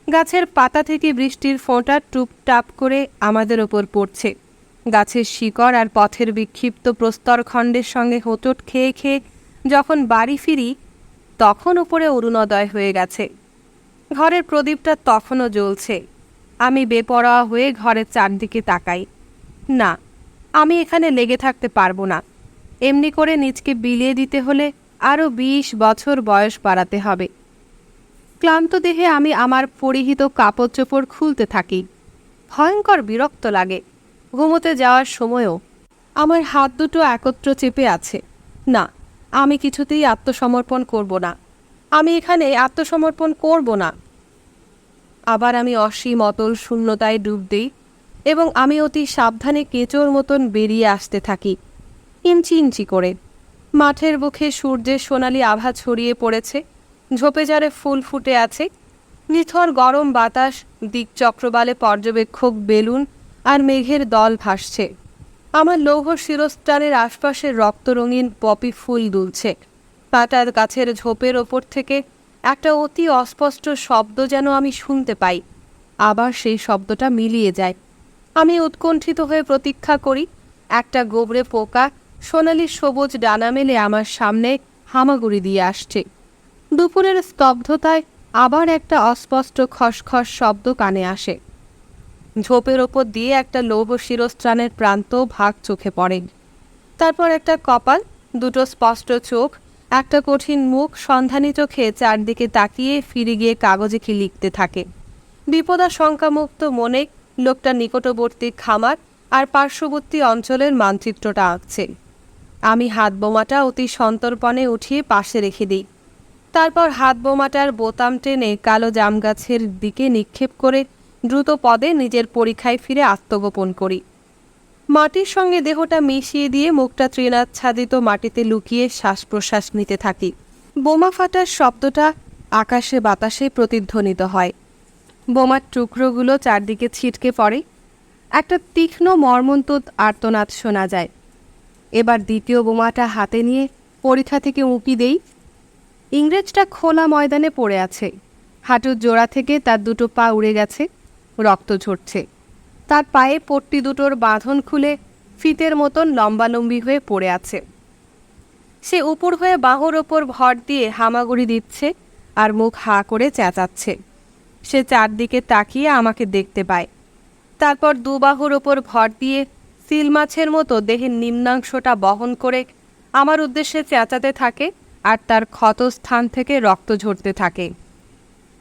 গাছের পাতা থেকে বৃষ্টির ফোঁটা টুপটাপ করে আমাদের ওপর পড়ছে। গাছের শিকড় আর পথের বিক্ষিপ্ত প্রস্তরখণ্ডের সঙ্গে হোঁচট খেয়ে খেয়ে যখন বাড়ি ফিরি, তখন উপরে অরুণোদয় হয়ে গেছে। ঘরের প্রদীপটা তখনও জ্বলছে। আমি বেপরোয়া হয়ে ঘরের চারদিকে তাকাই। না, আমি এখানে লেগে থাকতে পারবো না। এমনি করে নিজকে বিলিয়ে দিতে হলে আরও 20 বছর বয়স বাড়াতে হবে। ক্লান্ত দেহে আমি আমার পরিহিত কাপড় চোপড় খুলতে থাকি। ভয়ঙ্কর বিরক্ত লাগে। ঘুমোতে যাওয়ার সময়ও আমার হাত দুটো একত্র চেপে আছে। না, আমি কিছুতেই আত্মসমর্পণ করব না। আমি এখানে আত্মসমর্পণ করব না। আবার আমি অসীম অতল শূন্যতায় ডুব দিই, এবং আমি অতি সাবধানে কেঁচোর মতন বেরিয়ে আসতে থাকি, ইঞ্চি ইঞ্চি করে। মাঠের বুকে সূর্যের সোনালি আভা ছড়িয়ে পড়েছে। ঝোপেঝাড়ে ফুল ফুটে আছে। নিথর গরম বাতাস দিকচক্রবালে পর্যবেক্ষক বেলুন আর মেঘের দল ভাসছে। আমার লৌহ শিরস্ত্রাণের আশপাশের রক্তরঙিন পপি ফুল দুলছে। পাতার গাছের ঝোপের ওপর থেকে একটা অতি অস্পষ্ট শব্দ যেন আমি শুনতে পাই। আবার সেই শব্দটা মিলিয়ে যায়। আমি উৎকণ্ঠিত হয়ে প্রতীক্ষা করি। একটা গোবরে পোকা সোনালি সবুজ ডানা মেলে আমার সামনে হামাগুড়ি দিয়ে আসছে। দুপুরের স্তব্ধতায় আবার একটা অস্পষ্ট খসখস শব্দ কানে আসে। ঝোপের ওপর দিয়ে একটা লৌহ শিরস্ত্রাণের প্রান্ত ভাগ চোখে পড়ে। তারপর একটা কপাল, দুটো স্পষ্ট চোখ, একটা কঠিন মুখ সন্ধানী চোখে চারদিকে তাকিয়ে ফিরে গিয়ে কাগজে কি লিখতে থাকে। বিপদাশঙ্কামুক্ত মনে লোকটা নিকটবর্তী খামার আর পার্শ্ববর্তী অঞ্চলের মানচিত্রটা আঁকছে। আমি হাত বোমাটা অতি সন্তর্পণে উঠিয়ে পাশে রেখে দিই। তারপর হাত বোমাটার বোতাম টেনে কালো জাম গাছের দিকে নিক্ষেপ করে দ্রুত পদে নিজের পরীক্ষায় ফিরে আত্মগোপন করি। মাটির সঙ্গে দেহটা মিশিয়ে দিয়ে মুখটা তৃণাচ্ছাদিত মাটিতে লুকিয়ে শ্বাস প্রশ্বাস নিতে থাকি। বোমা ফাটার শব্দটা আকাশে বাতাসে প্রতিধ্বনিত হয়। বোমার টুকরোগুলো চারদিকে ছিটকে পড়ে। একটা তীক্ষ্ণ মর্মন্তুদ আর্তনাদ শোনা যায়। এবার দ্বিতীয় বোমাটা হাতে নিয়ে পরীক্ষা থেকে উঁকি দেই। ইংরেজটা খোলা ময়দানে পড়ে আছে। হাঁটুর জোড়া থেকে তার দুটো পা উড়ে গেছে, রক্ত ঝরছে। তার পায়ে পট্টি দুটোর বাঁধন খুলে ফিতের মতন লম্বালম্বি হয়ে পড়ে আছে। সে উপর হয়ে বাহুর ওপর ভর দিয়ে হামাগুড়ি দিচ্ছে আর মুখ হা করে চেঁচাচ্ছে। সে চারদিকে তাকিয়ে আমাকে দেখতে পায়। তারপর দুবাহুর ওপর ভর দিয়ে সিল মাছের মতো দেহের নিম্নাংশটা বহন করে আমার উদ্দেশ্যে চেঁচাতে থাকে আর তার ক্ষতস্থান থেকে রক্ত ঝরতে থাকে।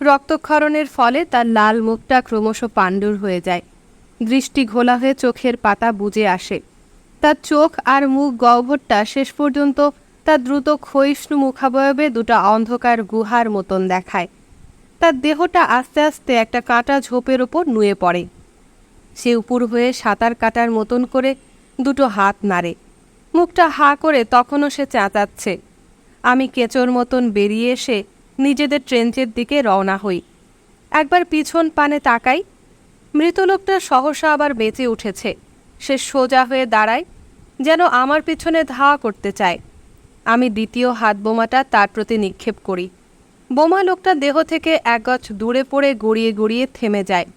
রক্তক্ষরণের ফলে তার লাল মুখটা ক্রমশ পাণ্ডুর হয়ে যায়। দৃষ্টি ঘোলা হয়ে চোখের পাতা বুজে আসে। তার চোখ আর মুখ গহ্বরটা শেষ পর্যন্ত তার দ্রুত ক্ষয়িষ্ণু মুখাবয়বে দুটো অন্ধকার গুহার মতন দেখায়। তার দেহটা আস্তে আস্তে একটা কাঁটা ঝোপের ওপর নুয়ে পড়ে। সে উপর হয়ে সাঁতার কাটার মতন করে দুটো হাত নাড়ে। মুখটা হা করে তখনও সে চেঁচাচ্ছে। আমি কেঁচোর মতন বেরিয়ে এসে নিজেদের ট্রেঞ্চের দিকে রওনা হই। একবার পিছন পানে তাকাই। মৃত লোকটা সহসা আবার বেঁচে উঠেছে। সে সোজা হয়ে দাঁড়ায়, যেন আমার পিছনে ধাওয়া করতে চায়। আমি দ্বিতীয় হাত বোমাটা তার প্রতি নিক্ষেপ করি। বোমা লোকটা দেহ থেকে এক গজ দূরে পড়ে গড়িয়ে গড়িয়ে থেমে যায়।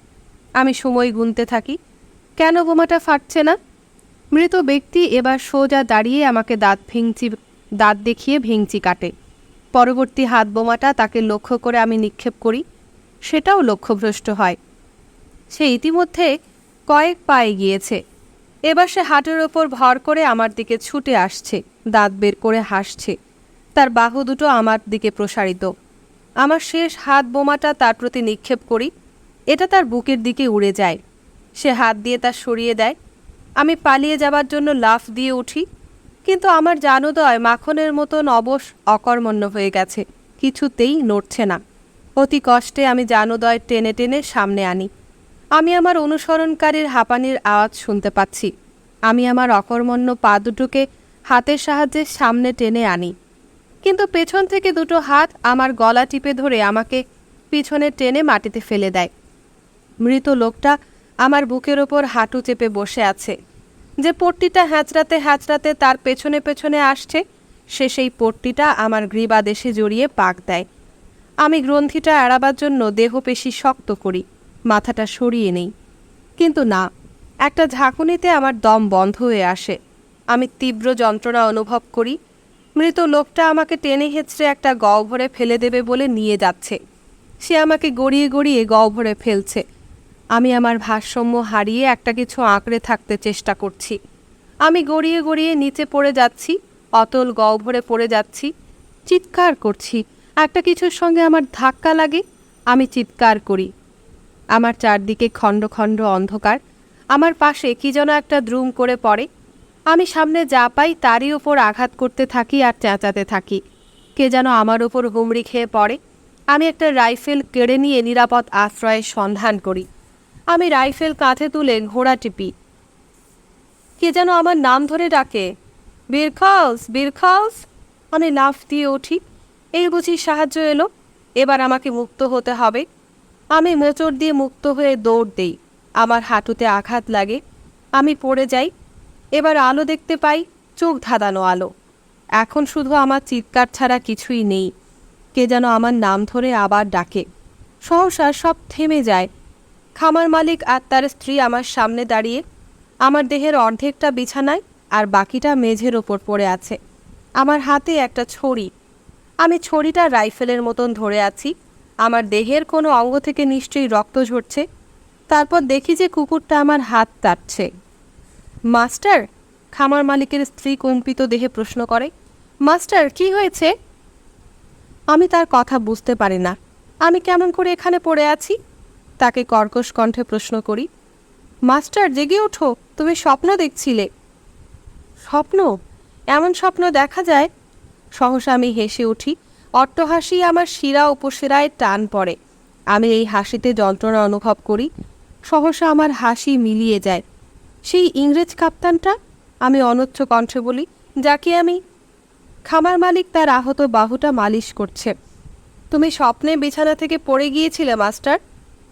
আমি সময় গুনতে থাকি, কেন বোমাটা ফাটছে না। মৃত ব্যক্তি এবার সোজা দাঁড়িয়ে আমাকে দাঁত দেখিয়ে ভেঙচি কাটে। পরবর্তী হাত বোমাটা তাকে লক্ষ্য করে আমি নিক্ষেপ করি। সেটাও লক্ষ্যভ্রষ্ট হয়। সে ইতিমধ্যে কয়েক পায়ে গিয়েছে। এবার সে হাঁটুর ওপর ভর করে আমার দিকে ছুটে আসছে, দাঁত বের করে হাসছে। তার বাহু দুটো আমার দিকে প্রসারিত। আমার শেষ হাত বোমাটা তার প্রতি নিক্ষেপ করি। এটা তার বুকের দিকে উড়ে যায়। সে হাত দিয়ে তা সরিয়ে দেয়। আমি পালিয়ে যাবার জন্য লাফ দিয়ে উঠি, কিন্তু আমার জানুদয় মাখনের মতন অবশ অকর্মণ্য হয়ে গেছে, কিছুতেই নড়ছে না। অতি কষ্টে আমি জানুদয় টেনে টেনে সামনে আনি। আমি আমার অনুসরণকারীর হাঁপানির আওয়াজ শুনতে পাচ্ছি। আমি আমার অকর্মণ্য পা দুটোকে হাতের সাহায্যে সামনে টেনে আনি, কিন্তু পেছন থেকে দুটো হাত আমার গলা টিপে ধরে আমাকে পিছনে টেনে মাটিতে ফেলে দেয়। মৃত লোকটা আমার বুকের ওপর হাঁটু চেপে বসে আছে। যে পট্টিটা হ্যাঁচড়াতে হ্যাঁচড়াতে তার পেছনে পেছনে আসছে, সে সেই পট্টিটা আমার গ্রীবাদেশে জড়িয়ে পাক দেয়। আমি গ্রন্থিটা এড়াবার জন্য দেহপেশি শক্ত করি, মাথাটা সরিয়ে নেই, কিন্তু না, একটা ঝাঁকুনিতে আমার দম বন্ধ হয়ে আসে। আমি তীব্র যন্ত্রণা অনুভব করি। মৃত লোকটা আমাকে টেনে হেঁচড়ে একটা গহ্বরে ফেলে দেবে বলে নিয়ে যাচ্ছে। সে আমাকে গড়িয়ে গড়িয়ে গহ্বরে ফেলছে। আমি আমার ভারসাম্য হারিয়ে একটা কিছু আঁকড়ে থাকতে চেষ্টা করছি। আমি গড়িয়ে গড়িয়ে নিচে পড়ে যাচ্ছি, অতল গহ্বরে পড়ে যাচ্ছি। চিৎকার করছি, একটা কিছুর সঙ্গে আমার ধাক্কা লাগে। আমি চিৎকার করি। আমার চারদিকে খণ্ড খণ্ড অন্ধকার। আমার পাশে কি যেন একটা দ্রুম করে পড়ে। আমি সামনে যা পাই তারই ওপর আঘাত করতে থাকি আর চেঁচাতে থাকি। কে যেন আমার ওপর হুমড়ি খেয়ে পড়ে। আমি একটা রাইফেল কেড়ে নিয়ে নিরাপদ আশ্রয়ের সন্ধান করি। আমি রাইফেল কাঁধে তুলে ঘোড়া টিপি। কে যেন আমার নাম ধরে ডাকে, বীরখাউস, বীরখাউস। আমি লাফ দিয়ে উঠি। এই বুঝি সাহায্য এলো, এবার আমাকে মুক্ত হতে হবে। আমি মোচড় দিয়ে মুক্ত হয়ে দৌড় দেই। আমার হাঁটুতে আঘাত লাগে। আমি পড়ে যাই। এবার আলো দেখতে পাই, চোখ ধাঁধানো আলো। এখন শুধু আমার চিৎকার ছাড়া কিছুই নেই। কে যেন আমার নাম ধরে আবার ডাকে। সহসা সব থেমে যায়। খামার মালিক আর তার স্ত্রী আমার সামনে দাঁড়িয়ে। আমার দেহের অর্ধেকটা বিছানায় আর বাকিটা মেঝের ওপর পড়ে আছে। আমার হাতে একটা ছড়ি। আমি ছড়িটা রাইফেলের মতন ধরে আছি। আমার দেহের কোনো অঙ্গ থেকে নিশ্চয়ই রক্ত ঝরছে। তারপর দেখি যে কুকুরটা আমার হাত কাটছে। মাস্টার, খামার মালিকের স্ত্রী কম্পিত দেহে প্রশ্ন করে। মাস্টার, কি হয়েছে? আমি তার কথা বুঝতে পারি না। আমি কেমন করে এখানে পড়ে আছি? তাকে কর্কশ কণ্ঠে প্রশ্ন করি। মাস্টার, জেগে ওঠো, তুমি স্বপ্ন দেখছিলে। স্বপ্ন? এমন স্বপ্ন দেখা যায়? সহসা আমি হেসে উঠি। অট্টহাসি আমার শিরা উপশিরায় টান পড়ে। আমি এই হাসিতে যন্ত্রণা অনুভব করি। সহসা আমার হাসি মিলিয়ে যায়। সেই ইংরেজ কাপ্তানটা, আমি অনচ্ছ কণ্ঠে বলি, যাকে আমি। খামার মালিক তার আহত বাহুটা মালিশ করছে। তুমি স্বপ্নে বিছানা থেকে পড়ে গিয়েছিলে মাস্টার,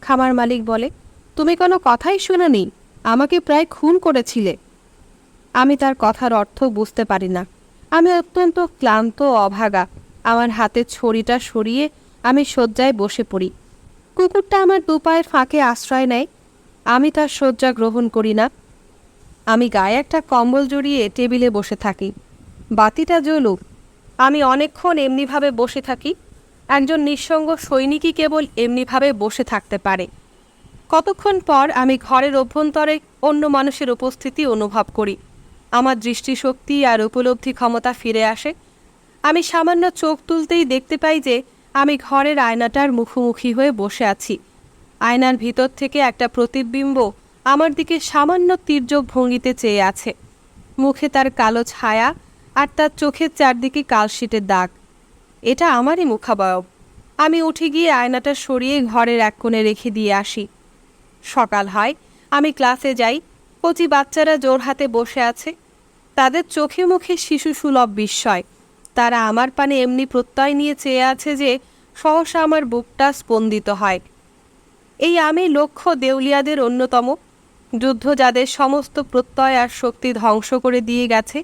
খামার মালিক বলে। তুমি কোনো কথাই শুনোনি, আমাকে প্রায় খুন করেছিলে। আমি তার কথার অর্থ বুঝতে পারি না। আমি অত্যন্ত ক্লান্ত অভাগা। আমার হাতের ছড়িটা সরিয়ে আমি শয্যায় বসে পড়ি। কুকুরটা আমার দুপায়ের ফাঁকে আশ্রয় নেয়। আমি তার শয্যা গ্রহণ করি না। আমি গায়ে একটা কম্বল জড়িয়ে টেবিলে বসে থাকি। বাতিটা জ্বলুক। আমি অনেকক্ষণ এমনিভাবে বসে থাকি। একজন নিঃসঙ্গ সৈনিকই কেবল এমনিভাবে বসে থাকতে পারে। কতক্ষণ পর আমি ঘরের অভ্যন্তরে অন্য মানুষের উপস্থিতি অনুভব করি। আমার দৃষ্টিশক্তি আর উপলব্ধি ক্ষমতা ফিরে আসে। আমি সামান্য চোখ তুলতেই দেখতে পাই যে আমি ঘরের আয়নাটার মুখোমুখি হয়ে বসে আছি। আয়নার ভিতর থেকে একটা প্রতিবিম্ব আমার দিকে সামান্য তির্যক ভঙ্গিতে চেয়ে আছে। মুখে তার কালো ছায়া আর তার চোখের চারদিকে কালশিটের দাগ। এটা আমারই মুখাবয়ব। আমি উঠে গিয়ে আয়নাটা সরিয়ে ঘরের এক কোণে রেখে দিয়ে আসি। সকাল হয়, আমি ক্লাসে যাই। কচি বাচ্চারা জোর হাতে বসে আছে। তাদের চোখে মুখে শিশুসুলভ বিস্ময়। তারা আমার পানে এমনি প্রত্যয় নিয়ে চেয়ে আছে যে সহসা আমার বুকটা স্পন্দিত হয়। এই আমি লক্ষ্য দেউলিয়াদের অন্যতম। যুদ্ধ যাদের সমস্ত প্রত্যয় আর শক্তি ধ্বংস করে দিয়ে গেছে,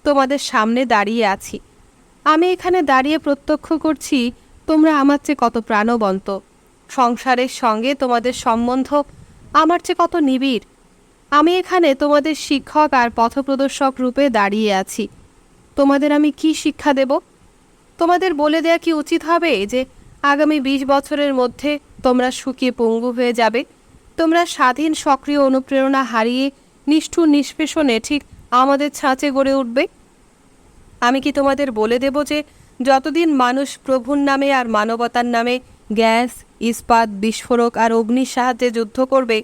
তোমাদের সামনে দাঁড়িয়ে আছি। আমি এখানে দাঁড়িয়ে প্রত্যক্ষ করছি তোমরা আমার চেয়ে কত প্রাণবন্ত। সংসারের সঙ্গে তোমাদের সম্বন্ধ আমার চেয়ে কত নিবিড়। আমি এখানে তোমাদের শিক্ষক আর পথপ্রদর্শক রূপে দাঁড়িয়ে আছি। তোমাদের আমি কি শিক্ষা দেব? তোমাদের বলে দেয়া কি উচিত হবে যে আগামী 20 বছরের মধ্যে তোমরা শুকিয়ে পঙ্গু হয়ে যাবে? তোমরা স্বাধীন সক্রিয় অনুপ্রেরণা হারিয়ে নিষ্ঠুর নিষ্পেষণে ঠিক আমাদের ছাঁচে গড়ে উঠবে? আমি কি তোমাদের বলে দেব যে যতদিন মানুষ প্রভুর নামে আর মানবতার নামে গ্যাস, ইস্পাত, বিস্ফোরক আর অগ্নির সাহায্যে যুদ্ধ করবে,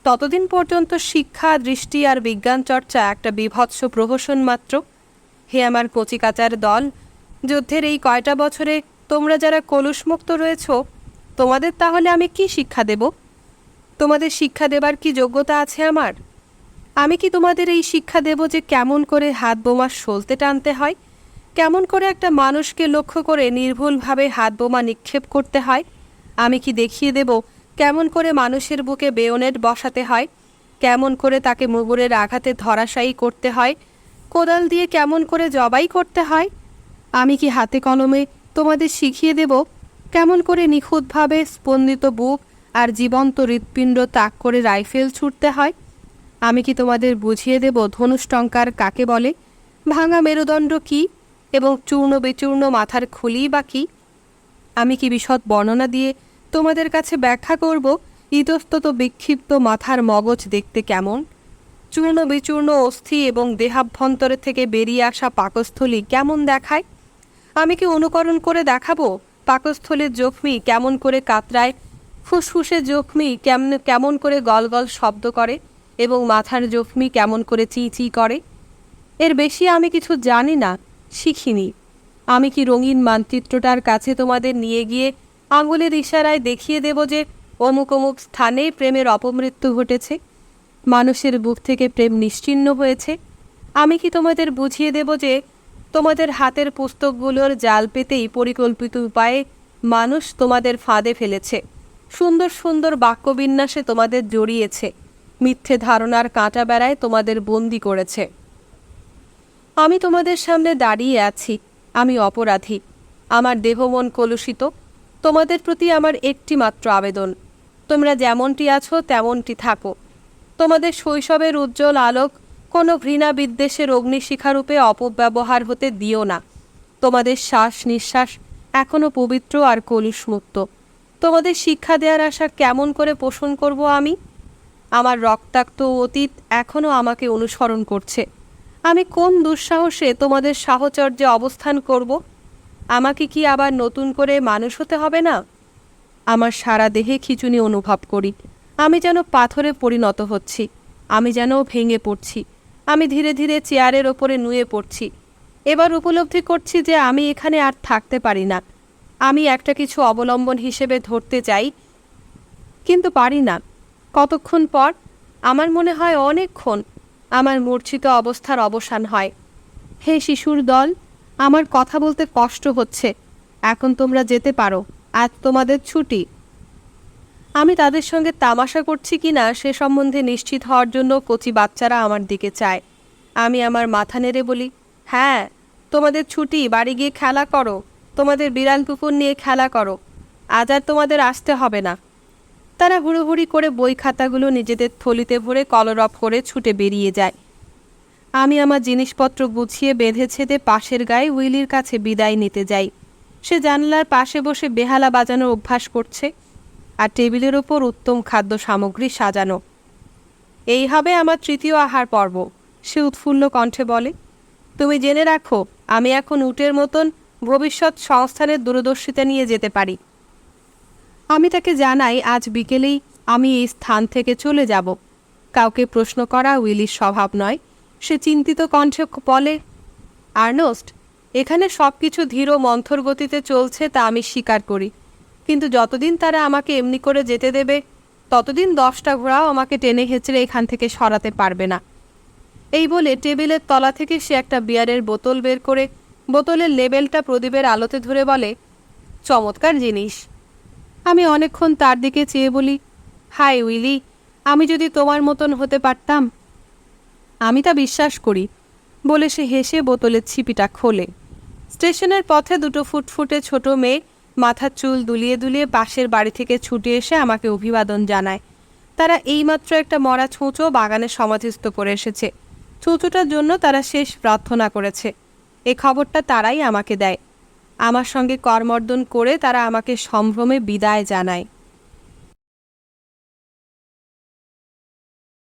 ততদিন পর্যন্ত শিক্ষা, দৃষ্টি আর বিজ্ঞান চর্চা একটা বীভৎস প্রহসন মাত্র? হে আমার কচিকাচার দল, যুদ্ধের এই কয়টা বছরে তোমরা যারা কলুষমুক্ত রয়েছ, তোমাদের তাহলে আমি কি শিক্ষা দেব? তোমাদের শিক্ষা দেবার কি যোগ্যতা আছে আমার? আমি কি তোমাদের এই শিক্ষা দেব যে কেমন করে হাত বোমা সলতে টানতে হয়, কেমন করে একটা মানুষকে লক্ষ্য করে নির্ভুলভাবে হাত বোমা নিক্ষেপ করতে হয়? আমি কি দেখিয়ে দেব কেমন করে মানুষের বুকে বেয়োনেট বসাতে হয়, কেমন করে তাকে মুগুরের আঘাতে ধরাশায়ী করতে হয়, কোদাল দিয়ে কেমন করে জবাই করতে হয়? আমি কি হাতে কলমে তোমাদের শিখিয়ে দেব কেমন করে নিখুঁতভাবে স্পন্দিত বুক আর জীবন্ত হৃৎপিণ্ড তাক করে রাইফেল ছুটতে হয়? আমি কি তোমাদের বুঝিয়ে দেব ধনুষ্টঙ্কার কাকে বলে, ভাঙা মেরুদণ্ড কী, এবং চূর্ণ বিচূর্ণ মাথার খুলি বা কী? আমি কি বিশদ বর্ণনা দিয়ে তোমাদের কাছে ব্যাখ্যা করব ইতস্তত বিক্ষিপ্ত মাথার মগজ দেখতে কেমন, চূর্ণ বিচূর্ণ অস্থি এবং দেহাভ্যন্তরে থেকে বেরিয়ে আসা পাকস্থলী কেমন দেখায়? আমি কি অনুকরণ করে দেখাবো পাকস্থলীর জখমি কেমন করে কাতরায়, ফুসফুসে জখমি কেমন করে গলগল শব্দ করে এবং মাথার জখমি কেমন করে চি চি করে? এর বেশি আমি কিছু জানি না, শিখিনি। আমি কি রঙিন মানচিত্রটার কাছে তোমাদের নিয়ে গিয়ে আঙুলের ইশারায় দেখিয়ে দেব যে অমুক অমুক স্থানে প্রেমের অপমৃত্যু ঘটেছে, মানুষের বুক থেকে প্রেম নিশ্চিহ্ন হয়েছে? আমি কি তোমাদের বুঝিয়ে দেব যে তোমাদের হাতের পুস্তকগুলোর জাল পেতেই পরিকল্পিত উপায়ে মানুষ তোমাদের ফাঁদে ফেলেছে, সুন্দর সুন্দর বাক্যবিন্যাসে তোমাদের জড়িয়েছে, মিথ্যে ধারণার কাঁটা বেড়ায় তোমাদের বন্দি করেছে? আমি তোমাদের সামনে দাঁড়িয়ে আছি, আমি অপরাধী, আমার দেহ মন কলুষিত। তোমাদের প্রতি আমার একটি মাত্র আবেদন, তোমরা যেমনটি আছো তেমনটি থাকো। তোমাদের শৈশবের উজ্জ্বল আলোক কোনো ঘৃণা বিদ্বেষের অগ্নিশিখারূপে অপব্যবহার হতে দিও না। তোমাদের শ্বাস নিঃশ্বাস এখনও পবিত্র আর কলুষমুক্ত। তোমাদের শিক্ষা দেওয়ার আশা কেমন করে পোষণ করব আমি? আমার রক্তাক্ত অতীত এখনও আমাকে অনুসরণ করছে। আমি কোন দুঃসাহসে তোমাদের সাহচর্যে অবস্থান করব? আমাকে কি আবার নতুন করে মানুষ হতে হবে না? আমার সারা দেহে খিঁচুনি অনুভব করি। আমি যেন পাথরে পরিণত হচ্ছি, আমি যেন ভেঙে পড়ছি। আমি ধীরে ধীরে চেয়ারের ওপরে নুয়ে পড়ছি। এবার উপলব্ধি করছি যে আমি এখানে আর থাকতে পারি না। আমি একটা কিছু অবলম্বন হিসেবে ধরতে চাই, কিন্তু পারি না। কতক্ষণ পর, আমার মনে হয় অনেকক্ষণ, আমার মূর্ছিত অবস্থার অবসান হয়। হে শিশুর দল, আমার কথা বলতে কষ্ট হচ্ছে, এখন তোমরা যেতে পারো, আজ তোমাদের ছুটি। আমি তাদের সঙ্গে তামাশা করছি কিনা সে সম্বন্ধে নিশ্চিত হওয়ার জন্য কচি বাচ্চারা আমার দিকে চায়। আমি আমার মাথা নেড়ে বলি, হ্যাঁ, তোমাদের ছুটি, বাড়ি গিয়ে খেলা করো, তোমাদের বিড়াল কুকুর নিয়ে খেলা করো, আজ আর তোমাদের আসতে হবে না। তারা হুড়োহুড়ি করে বই খাতাগুলো নিজেদের থলিতে ভরে কলরব করে ছুটে বেরিয়ে যায়। আমি আমার জিনিসপত্র গুছিয়ে বেঁধে ছেদে পাশের গায়ে উইলির কাছে বিদায় নিতে যাই। সে জানলার পাশে বসে বেহালা বাজানোর অভ্যাস করছে, আর টেবিলের ওপর উত্তম খাদ্য সামগ্রী সাজানো। এই হবে আমার তৃতীয় আহার পর্ব, সে উৎফুল্ল কণ্ঠে বলে। তুমি জেনে রাখো, আমি এখন উটের মতন ভবিষ্যৎ সংস্থানের দূরদর্শিতা নিয়ে যেতে পারি। আমি তাকে জানাই আজ বিকেলেই আমি এই স্থান থেকে চলে যাব। কাউকে প্রশ্ন করা উইলির স্বভাব নয়। সে চিন্তিত কণ্ঠে বলে, আর্নস্ট, এখানে সব কিছু ধীর ও মন্থর গতিতে চলছে তা আমি স্বীকার করি, কিন্তু যতদিন তারা আমাকে এমনি করে যেতে দেবে ততদিন 10টা ঘোড়াও আমাকে টেনে হেঁচড়ে এখান থেকে সরাতে পারবে না। এই বলে টেবিলের তলা থেকে সে একটা বিয়ারের বোতল বের করে বোতলের লেবেলটা প্রদীপের আলোতে ধরে বলে, চমৎকার জিনিস। আমি অনেকক্ষণ তার দিকে চেয়ে বলি, হাই উইলি, আমি যদি তোমার মতন হতে পারতাম। আমি তা বিশ্বাস করি, বলে সে হেসে বোতলের ছিপিটা খোলে। স্টেশনের পথে দুটো ফুটফুটে ছোট মেয়ে মাথার চুল দুলিয়ে দুলিয়ে পাশের বাড়ি থেকে ছুটে এসে আমাকে অভিবাদন জানায়। তারা এইমাত্র একটা মরা ছুঁচো বাগানে সমাধিস্থ করে এসেছে। ছুঁচোটার জন্য তারা শেষ প্রার্থনা করেছে। এ খবরটা তারাই আমাকে দেয়। আমার সঙ্গে করমর্দন করে তারা আমাকে সম্ভ্রমে বিদায় জানায়।